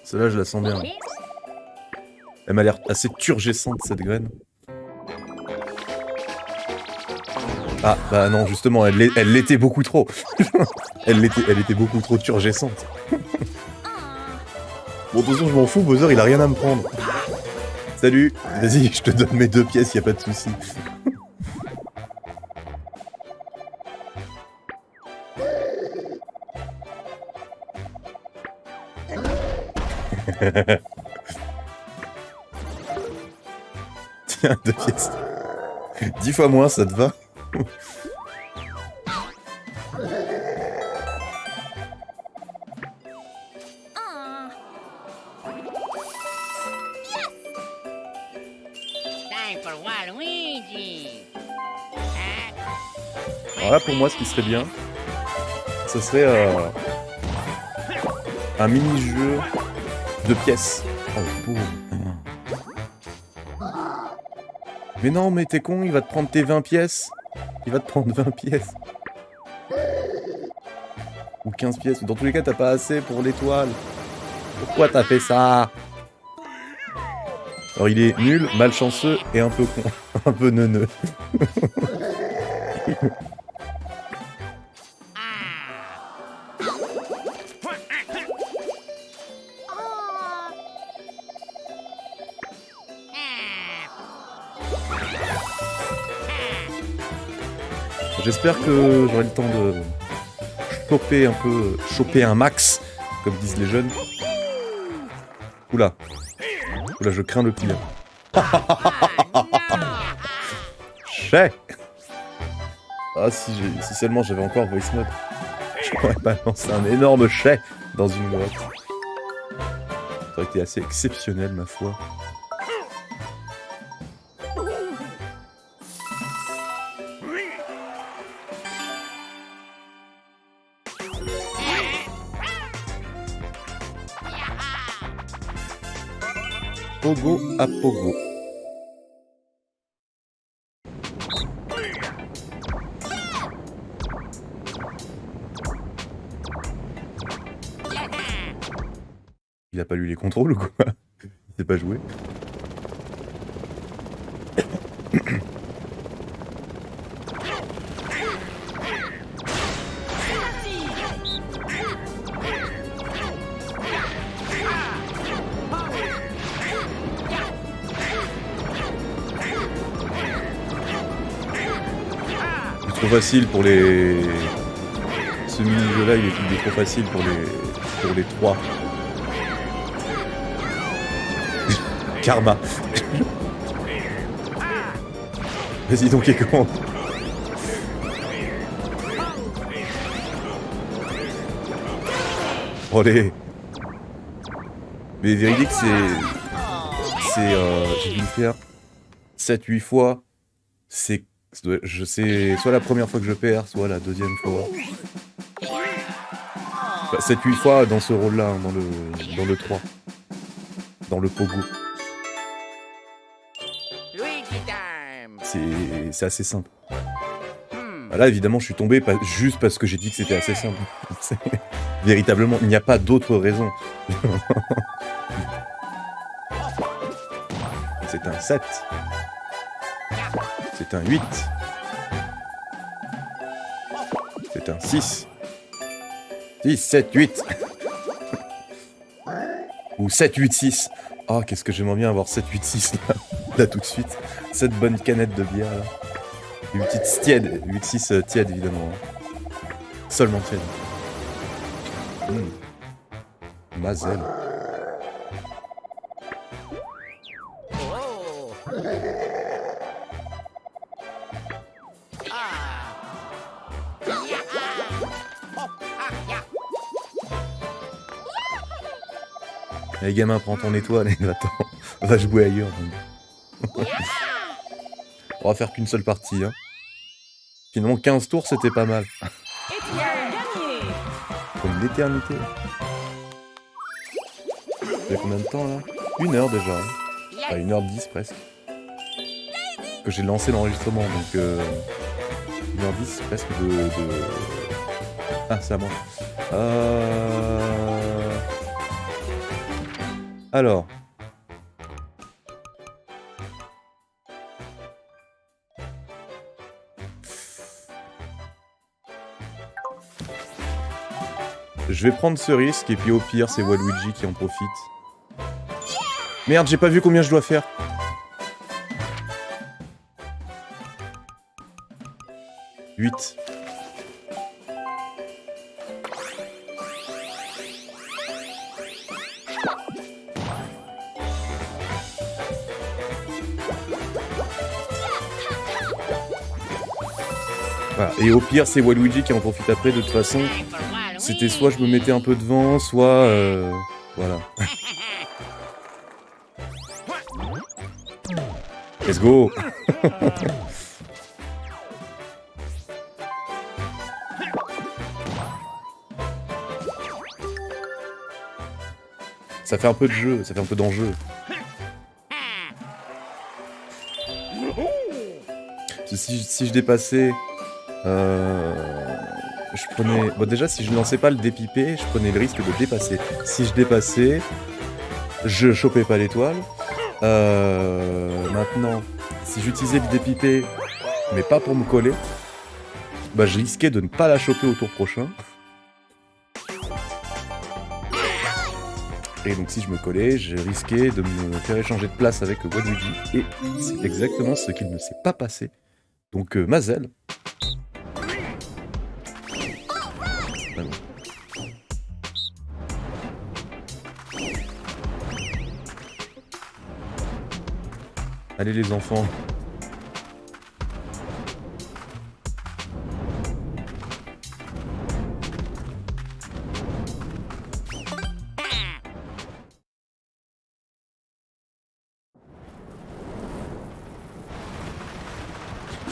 Celle-là, je la sens bien. Elle m'a l'air assez turgescente, cette graine. Ah, bah non, justement, elle l'était beaucoup trop. elle était beaucoup trop turgescente. Bon, de toute façon, je m'en fous, Bowser, il a rien à me prendre. Salut, vas-y, je te donne mes 2 pièces, y a pas de souci. Tiens, 2 pièces. 10 fois moins, ça te va? Time for Waluigi. Alors là, pour moi, ce qui serait bien, ce serait un mini-jeu de pièces. Oh, boum. Mais non, mais t'es con, il va te prendre tes 20 pièces. Il va te prendre 20 pièces. Ou 15 pièces. Dans tous les cas, t'as pas assez pour l'étoile. Pourquoi t'as fait ça? Alors, il est nul, malchanceux et un peu con. Un peu neuneux. J'espère que j'aurai le temps de choper un max, comme disent les jeunes. Oula. Oula, je crains le pire. Chais. Ah, si seulement j'avais encore voice mode. J'aurais balancé un énorme chais dans une grotte. Ça aurait été assez exceptionnel, ma foi. Pogo à Pogo. Il a pas lu les contrôles ou quoi? Il sait pas jouer. C'est trop facile pour les... Ce mini-jeu là, il est trop facile pour les 3. Karma. Vas-y donc, Ekon. Allez. Mais véridique, j'ai dû le faire 7-8 fois. Je sais, soit la première fois que je perds, soit la deuxième fois. Enfin, 7-8 fois dans ce rôle-là, hein, dans le 3. Dans le Pogo. Luigi time. C'est assez simple. Bah là, évidemment, je suis tombé juste parce que j'ai dit que c'était assez simple. Véritablement, il n'y a pas d'autre raison. C'est un 7. C'est un 8. C'est un 6. 6, 7, 8. Ou 7, 8, 6. Oh, qu'est-ce que j'aimerais bien avoir 7, 8, 6 là tout de suite. Cette bonne canette de bière là. Une petite tiède. 8, 6 tiède évidemment. Seulement tiède. Mazel. Oh. Allez gamin, prends ton étoile et attends, va jouer ailleurs. On va faire qu'une seule partie. Hein. Finalement 15 tours c'était pas mal. Et tu as gagné. Comme l'éternité. Ça fait combien de temps là? 1 heure déjà. Hein. Enfin 1h10 presque. Que j'ai lancé l'enregistrement donc 1h10 presque de... Ah c'est à moi. Alors. Je vais prendre ce risque et puis au pire c'est Waluigi qui en profite. Merde, j'ai pas vu combien je dois faire. « 8. Voilà. Et au pire, c'est Waluigi qui en profite après. De toute façon, c'était soit je me mettais un peu devant, soit... voilà. Let's go. Ça fait un peu de jeu, ça fait un peu d'enjeu. Si je dépassais... je prenais... Bon déjà, si je ne lançais pas le dépipé, je prenais le risque de dépasser. Si je dépassais, je chopais pas l'étoile. Maintenant, si j'utilisais le dépipé, mais pas pour me coller, bah je risquais de ne pas la choper au tour prochain. Et donc si je me collais, je risquais de me faire échanger de place avec Waluigi. Et c'est exactement ce qu'il ne s'est pas passé. Donc Mazel. Allez les enfants.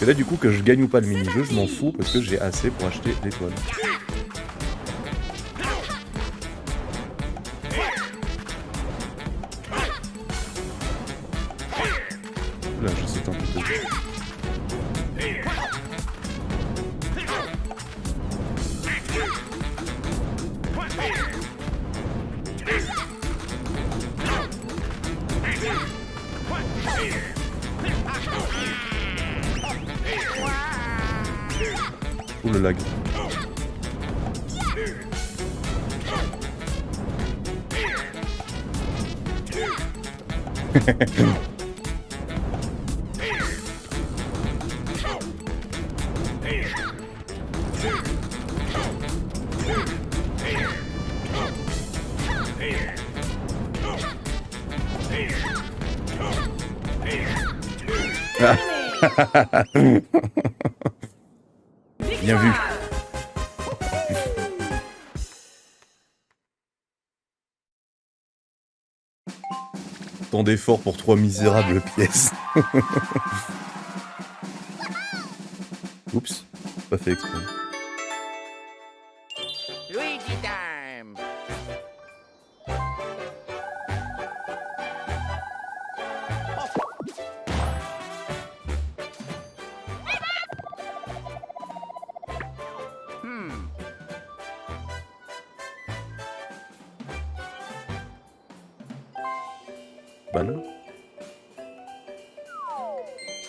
Et là, du coup, que je gagne ou pas le mini-jeu, je m'en fous parce que j'ai assez pour acheter l'étoile. Là, je saute un peu de... Ouh le lag. Bien vu. Tant d'efforts pour 3 misérables pièces. Oups, pas fait exprès. Luigi time. Bah non.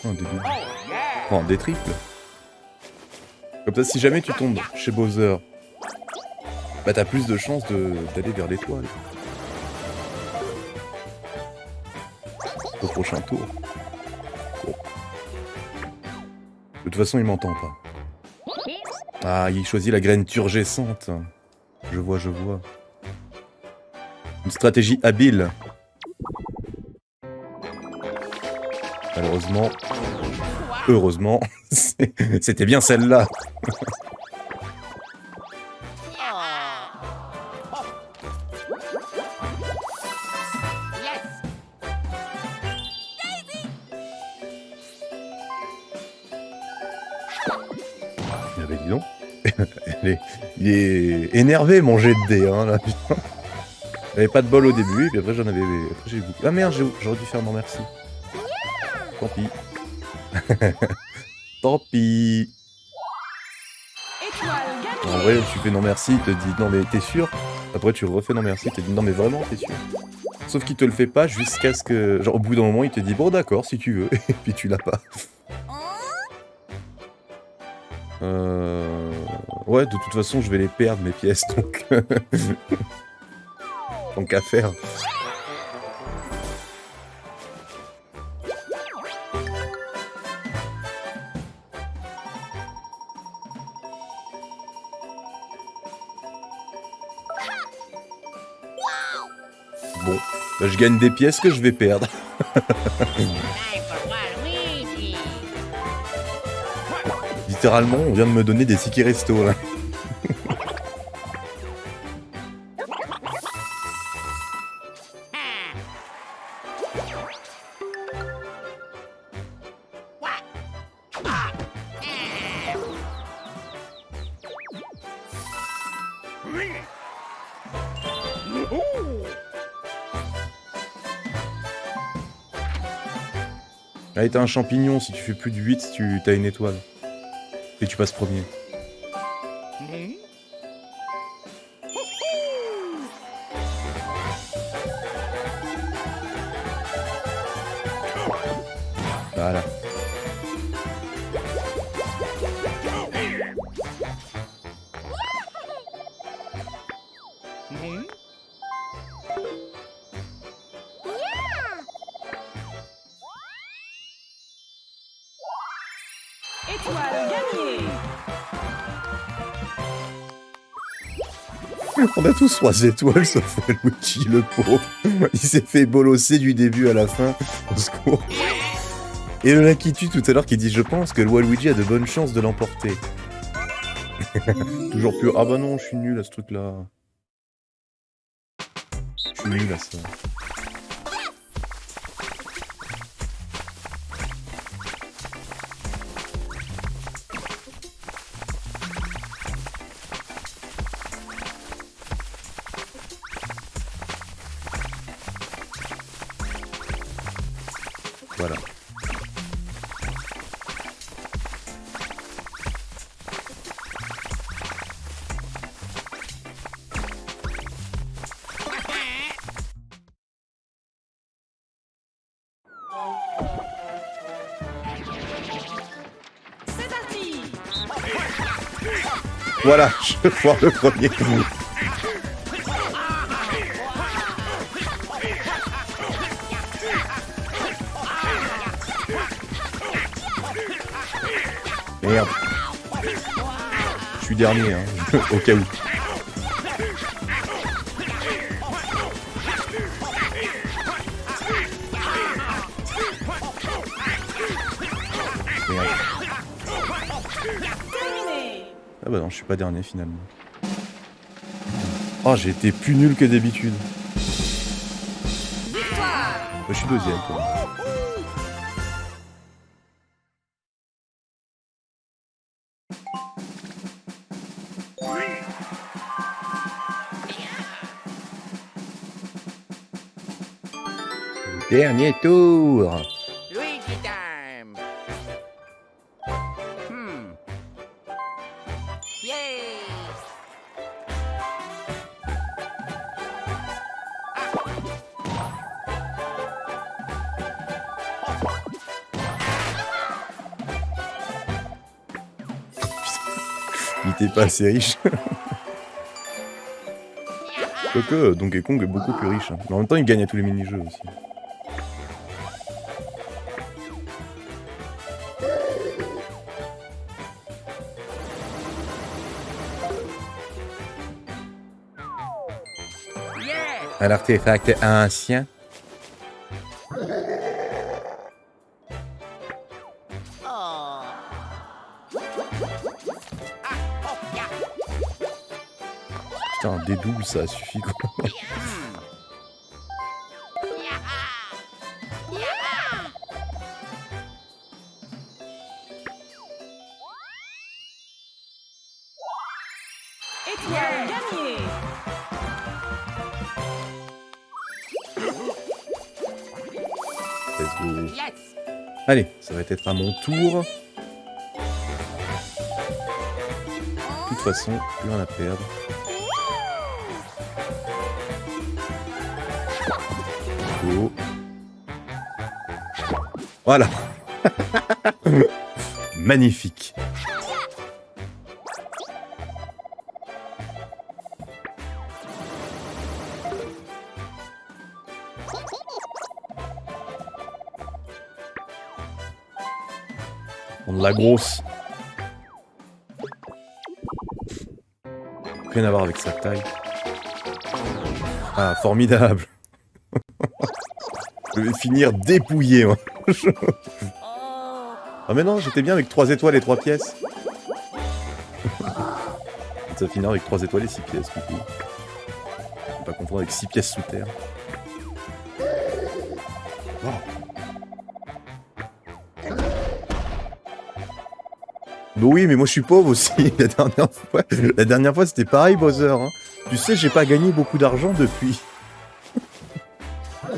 Oh, des doubles. Oh yeah. Oh, des triples. Comme ça, si jamais tu tombes chez Bowser, bah t'as plus de chances d'aller vers l'étoile. Au prochain tour. Oh. De toute façon, il m'entend pas. Ah, il choisit la graine turgescente. Je vois, je vois. Une stratégie habile. Malheureusement, heureusement, c'était bien celle-là. Yes. Ah bah dis donc. Il est énervé mon jet de dés, hein, là, putain. J'avais pas de bol au début, et puis après j'en avais... Après j'ai eu beaucoup... Ah merde, j'aurais dû faire non merci. Tant pis. Tant pis. Étoile En gagnée. vrai, tu fais non merci, il te dit non mais t'es sûr? Après tu refais non merci, il te dit non mais vraiment t'es sûr? Sauf qu'il te le fait pas jusqu'à ce que... Genre au bout d'un moment il te dit bon d'accord si tu veux, et puis tu l'as pas. Ouais, de toute façon je vais les perdre mes pièces, donc... Tant qu'à faire. Bon, bah, je gagne des pièces que je vais perdre. Time for Waluigi. Littéralement, on vient de me donner des tickets resto là. Allez, t'as un champignon, si tu fais plus de 8, t'as une étoile. Et tu passes premier. Voilà. Étoile gagnée. On a tous 3 étoiles sauf Waluigi, le pauvre. Il s'est fait bolosser du début à la fin. Au secours. Et le Lakitu tout à l'heure qui dit je pense que le Waluigi a de bonnes chances de l'emporter. Toujours plus. Ah bah non, je suis nul à ce truc là. Je suis nul à ça. Voilà. C'est parti. Voilà, je vais voir le premier. Merde. Je suis dernier, hein, au cas où. Merde. Terminé. Ah bah non, je suis pas dernier finalement. Oh, j'ai été plus nul que d'habitude. Victoire. Bah, je suis deuxième, toi. Dernier tour. Luigi time. Yay! Il était pas assez riche. Quoique Donkey Kong est beaucoup plus riche. Hein. Mais en même temps, il gagne à tous les mini-jeux aussi. Yes! Un artefact ancien. Oh. Yeah. Putain, des doubles, ça suffit quoi. Étoile gagnée. Let's go. Yes! Allez, ça va être à mon tour. De toute façon, plus rien à perdre. Oh. Voilà. Magnifique. On de la grosse. Rien à voir avec sa taille. Ah, formidable. Je vais finir dépouillé, moi. Ah mais non, j'étais bien avec 3 étoiles et 3 pièces. Ça va finir avec 3 étoiles et 6 pièces, du coup. Faut pas confondre avec 6 pièces sous terre. Wow. Bah oui, mais moi je suis pauvre aussi. La dernière fois c'était pareil, Bowser. Hein. Tu sais, j'ai pas gagné beaucoup d'argent depuis.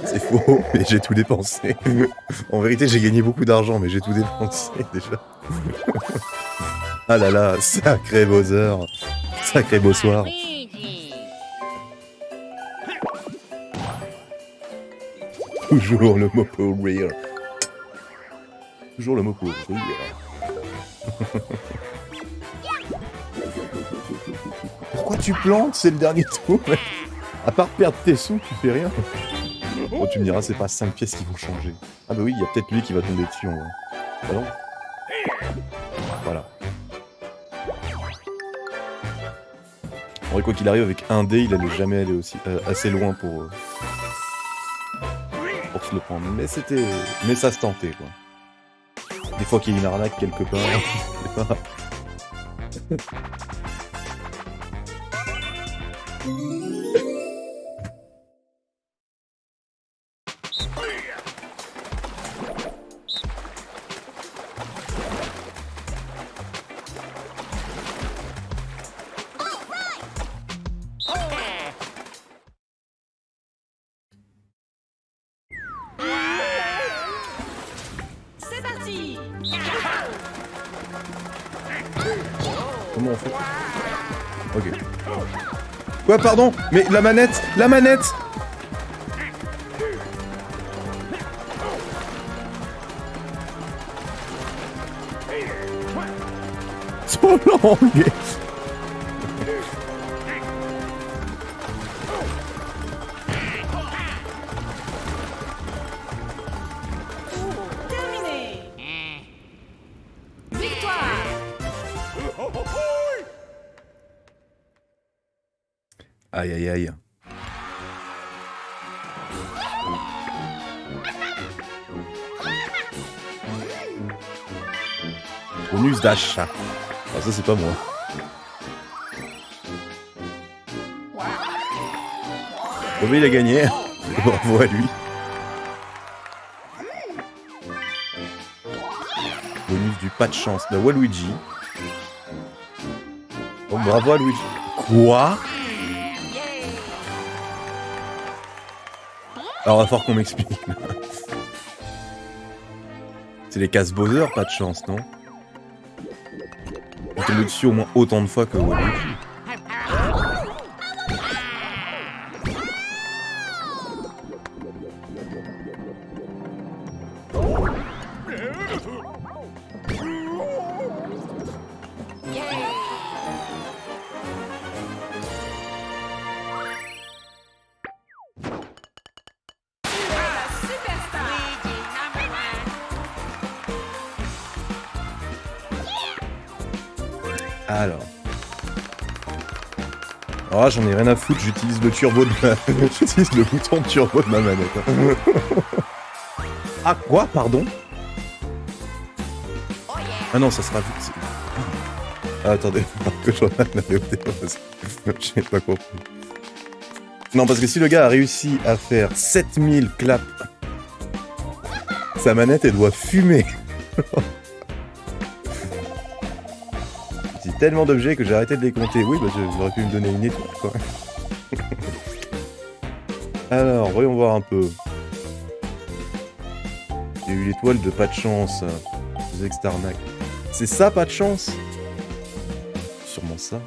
C'est faux, mais j'ai tout dépensé. En vérité, j'ai gagné beaucoup d'argent, mais j'ai tout dépensé déjà. Ah là là, sacré Bowser. Sacré beau soir. Luigi! Toujours le mot pour rire. Toujours le mot pour rire. Pourquoi tu plantes? C'est le dernier tour. À part perdre tes sous, tu fais rien. Bon, tu me diras, c'est pas 5 pièces qui vont changer. Ah bah oui, il y a peut-être lui qui va tomber dessus en vrai. Ah non. Voilà. En vrai, quoi qu'il arrive, avec un dé, il allait jamais aller aussi assez loin pour se le prendre. Mais c'était... Mais ça se tentait, quoi. Des fois qu'il y a une arnaque quelque part. C'est pas... vraiment en fait. Ok. Quoi, pardon? Mais la manette! La manette! Trop long! Terminé. Victoire. Aïe aïe aïe. Bonus d'achat. Ah, ça c'est pas moi. Bon, mais il a gagné. Bravo à lui. Bonus du pas de chance de Waluigi. Oh, bravo à Luigi. Quoi? Alors, il va falloir qu'on m'explique. C'est les casse Bowser, pas de chance, non? Il est tombé dessus au moins autant de fois que Waluigi. Alors. Ah, j'en ai rien à foutre, j'utilise le turbo de ma... j'utilise le bouton de turbo de ma manette. Ah, quoi? Pardon? Ah non, ça sera vite. Ah, attendez, que je regarde la VOD, j'ai pas compris. Non, parce que si le gars a réussi à faire 7000 claps, sa manette, elle doit fumer. J'ai tellement d'objets que j'ai arrêté de les compter. Oui, bah j'aurais pu me donner une étoile, quoi. Alors, voyons voir un peu. J'ai eu l'étoile de pas de chance. Zextarnac. C'est ça, pas de chance? Sûrement ça.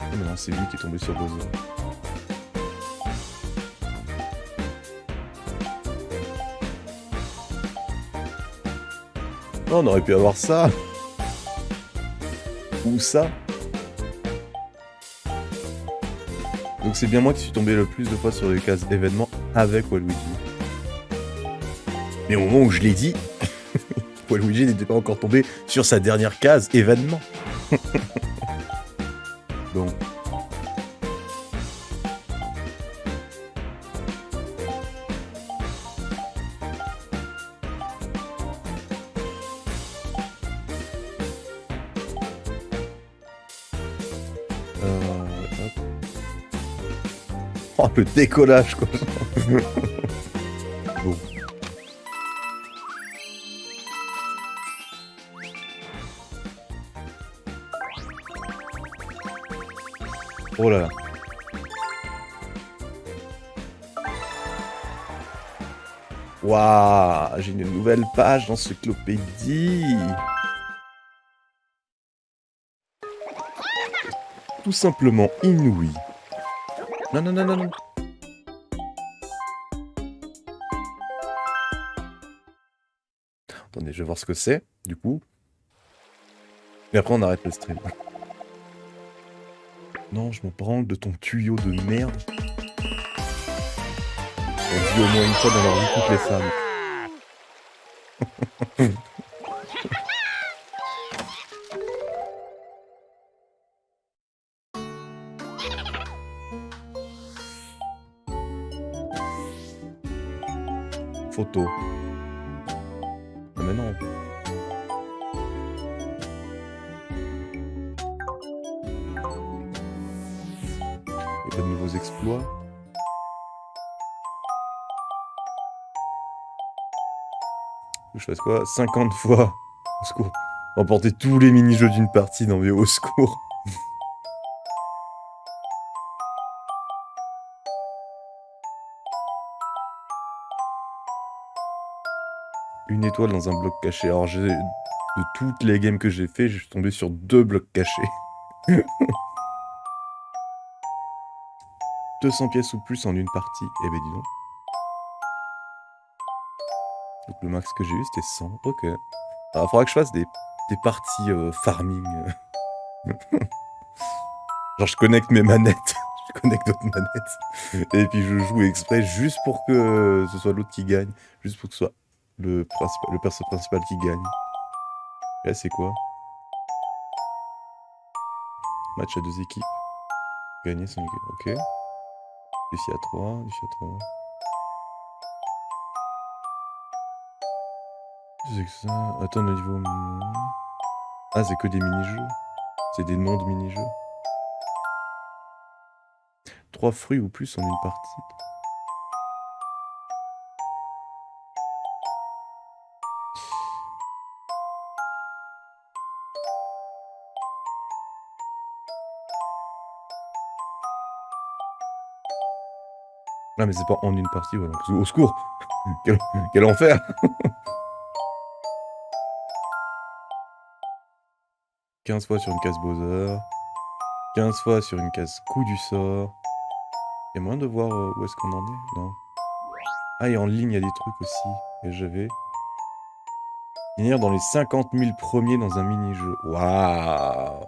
Oh non, c'est lui qui est tombé sur Bowser. Oh, on aurait pu avoir ça. Ou ça. Donc c'est bien moi qui suis tombé le plus de fois sur les cases événements avec Waluigi. Mais au moment où je l'ai dit, Waluigi n'était pas encore tombé sur sa dernière case événement. Donc. Hop. Oh, le décollage, quoi. Bon. Oh là là. Waouh, j'ai une nouvelle page d'encyclopédie. Tout simplement inouï. Non, non, non, non, non. Attendez, je vais voir ce que c'est, du coup. Et après, on arrête le stream. Non, je me branle de ton tuyau de merde. On dit au moins une fois dans leur vie toutes les femmes. Photo. Ah mais non. Il y a pas de nouveaux exploits. Je fasse quoi? 50 fois. Au secours. Remporter tous les mini-jeux d'une partie, non mais au secours. Une étoile dans un bloc caché. Alors, de toutes les games que j'ai fait, je suis tombé sur 2 blocs cachés. 200 pièces ou plus en une partie. Eh ben dis donc. Donc le max que j'ai eu c'était 100. Ok. Alors faudra que je fasse des parties farming. Genre je connecte mes manettes. Je connecte d'autres manettes. Et puis je joue exprès juste pour que ce soit l'autre qui gagne. Juste pour que ce soit le perso principal qui gagne. Et là c'est quoi? Match à 2 équipes. Gagner son équipe. Ok. Défi à 3. Défi à 3. C'est que ça. Attends, le niveau. Ah, c'est que des mini-jeux. C'est des noms de mini-jeux. 3 fruits ou plus en une partie. Ah, mais c'est pas en une partie, voilà. Au secours. Quel enfer. 15 fois sur une case Bowser. 15 fois sur une case coup du sort. Il y a moyen de voir où est-ce qu'on en est? Non. Ah, et en ligne, il y a des trucs aussi. Et je vais finir dans les 50 000 premiers dans un mini-jeu. Waouh.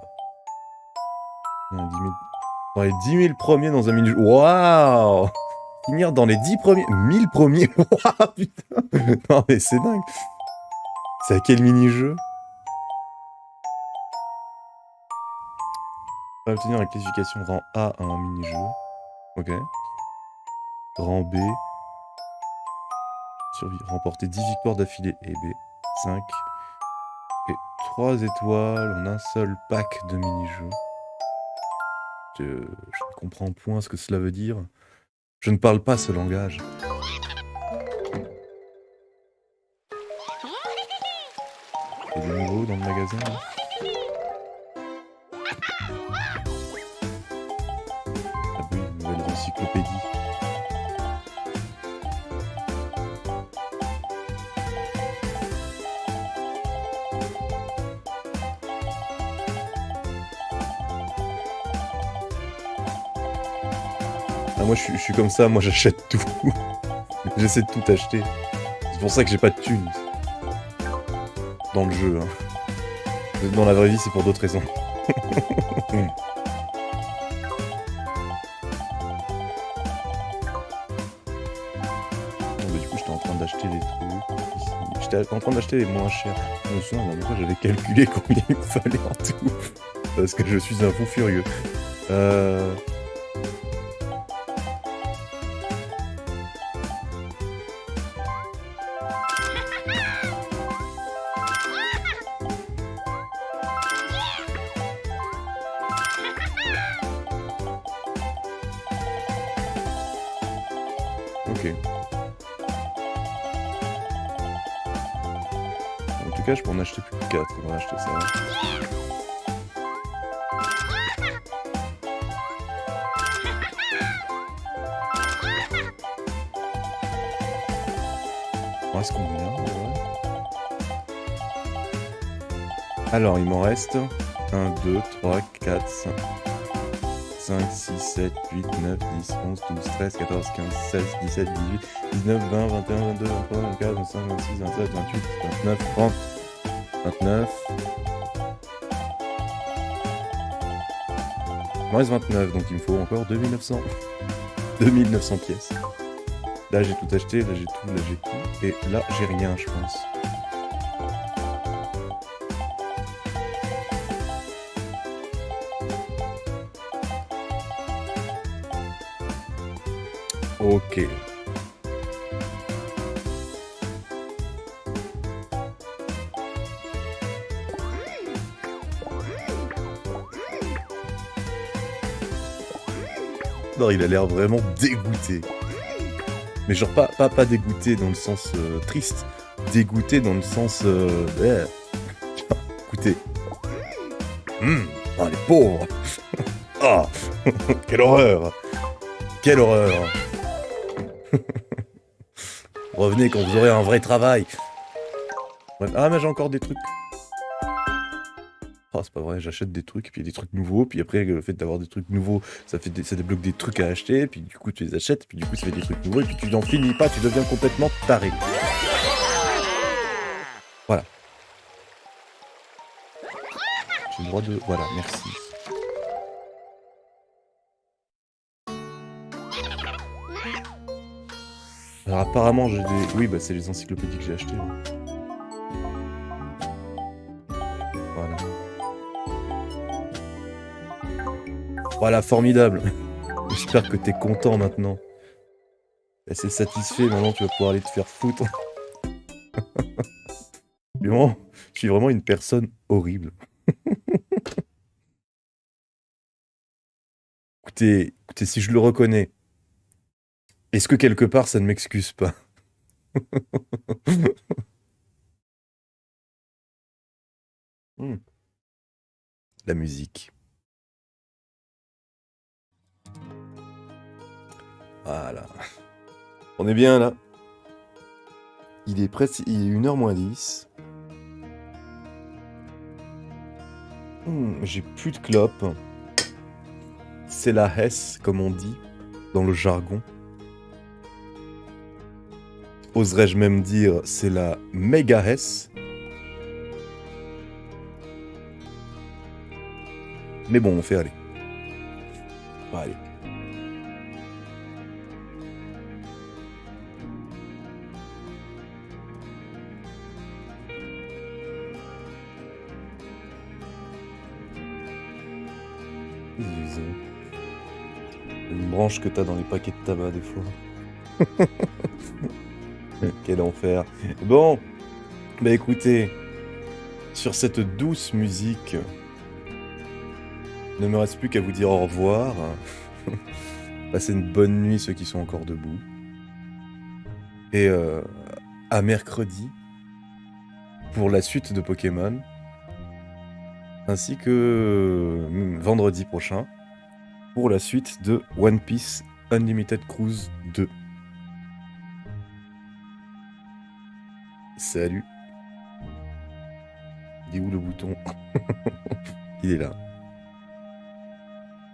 Dans les 10 000 premiers dans un mini-jeu. Waouh. Finir dans les 10 premiers... 1000 premiers. Waouh, putain. Non, mais c'est dingue. C'est à quel mini-jeu? On va obtenir la classification rang A à un mini-jeu. Ok. Rang B. Remporter 10 victoires d'affilée et B. 5. Et 3 étoiles en un seul pack de mini-jeux. Je ne comprends point ce que cela veut dire. Je ne parle pas ce langage. Il y a des nouveaux dans le magasin là. Ah oui, nouvelles encyclopédies. Ah, moi je suis comme ça, moi j'achète tout. J'essaie de tout acheter. C'est pour ça que j'ai pas de thunes. Dans le jeu. Hein. Dans la vraie vie, c'est pour d'autres raisons. Bon, bah, du coup, j'étais en train d'acheter des trucs. Ici. J'étais en train d'acheter les moins chers. Je me souviens, la dernière fois, j'avais calculé combien il me fallait en tout. Parce que je suis un fou furieux. Ok. En tout cas, je peux en acheter plus de 4. On va acheter ça. Il reste combien? Ouais. Alors, il m'en reste 1, 2, 3, 4, 5. 5, 6, 7, 8, 9, 10, 11, 12, 13, 14, 15, 16, 17, 18, 19, 20, 21, 22, 23, 24, 25, 26, 27, 28, 29, 30, 29. Il me reste 29, donc il me faut encore 2900. 2900 pièces. Là j'ai tout acheté, là j'ai tout, là j'ai tout. Et là j'ai rien, je pense. Ok. Non, il a l'air vraiment dégoûté. Mais genre pas dégoûté dans le sens triste. Dégoûté dans le sens... Écoutez. Oh, les pauvres. Oh, quelle horreur. Quelle horreur. Revenez quand vous aurez un vrai travail. Ouais. Ah, mais j'ai encore des trucs. Oh, c'est pas vrai, j'achète des trucs, puis des trucs nouveaux, puis après, le fait d'avoir des trucs nouveaux, ça débloque des trucs à acheter, puis du coup, tu les achètes, puis du coup, ça fait des trucs nouveaux, et puis tu n'en finis pas, tu deviens complètement taré. Voilà. J'ai le droit de... Voilà, merci. Alors apparemment, j'ai des... Oui, bah c'est les encyclopédies que j'ai achetées. Ouais. Voilà. Voilà, formidable. J'espère que t'es content maintenant. Assez satisfait, maintenant tu vas pouvoir aller te faire foutre. Vraiment, je suis vraiment une personne horrible. Écoutez, si je le reconnais, est-ce que quelque part ça ne m'excuse pas? Hmm. La musique. Voilà. On est bien là. Il est presque... Il est 1h moins 10. J'ai plus de clopes. C'est la Hesse, comme on dit, dans le jargon. Oserais-je même dire, c'est la méga Hesse. Mais bon, on fait aller. Allez. Une branche que t'as dans les paquets de tabac des fois. Quel enfer. Bon, bah écoutez, sur cette douce musique, il ne me reste plus qu'à vous dire au revoir. Passez une bonne nuit ceux qui sont encore debout. Et à mercredi pour la suite de Pokémon. Ainsi que vendredi prochain pour la suite de One Piece Unlimited Cruise 2. Salut. Il est où le bouton? Il est là.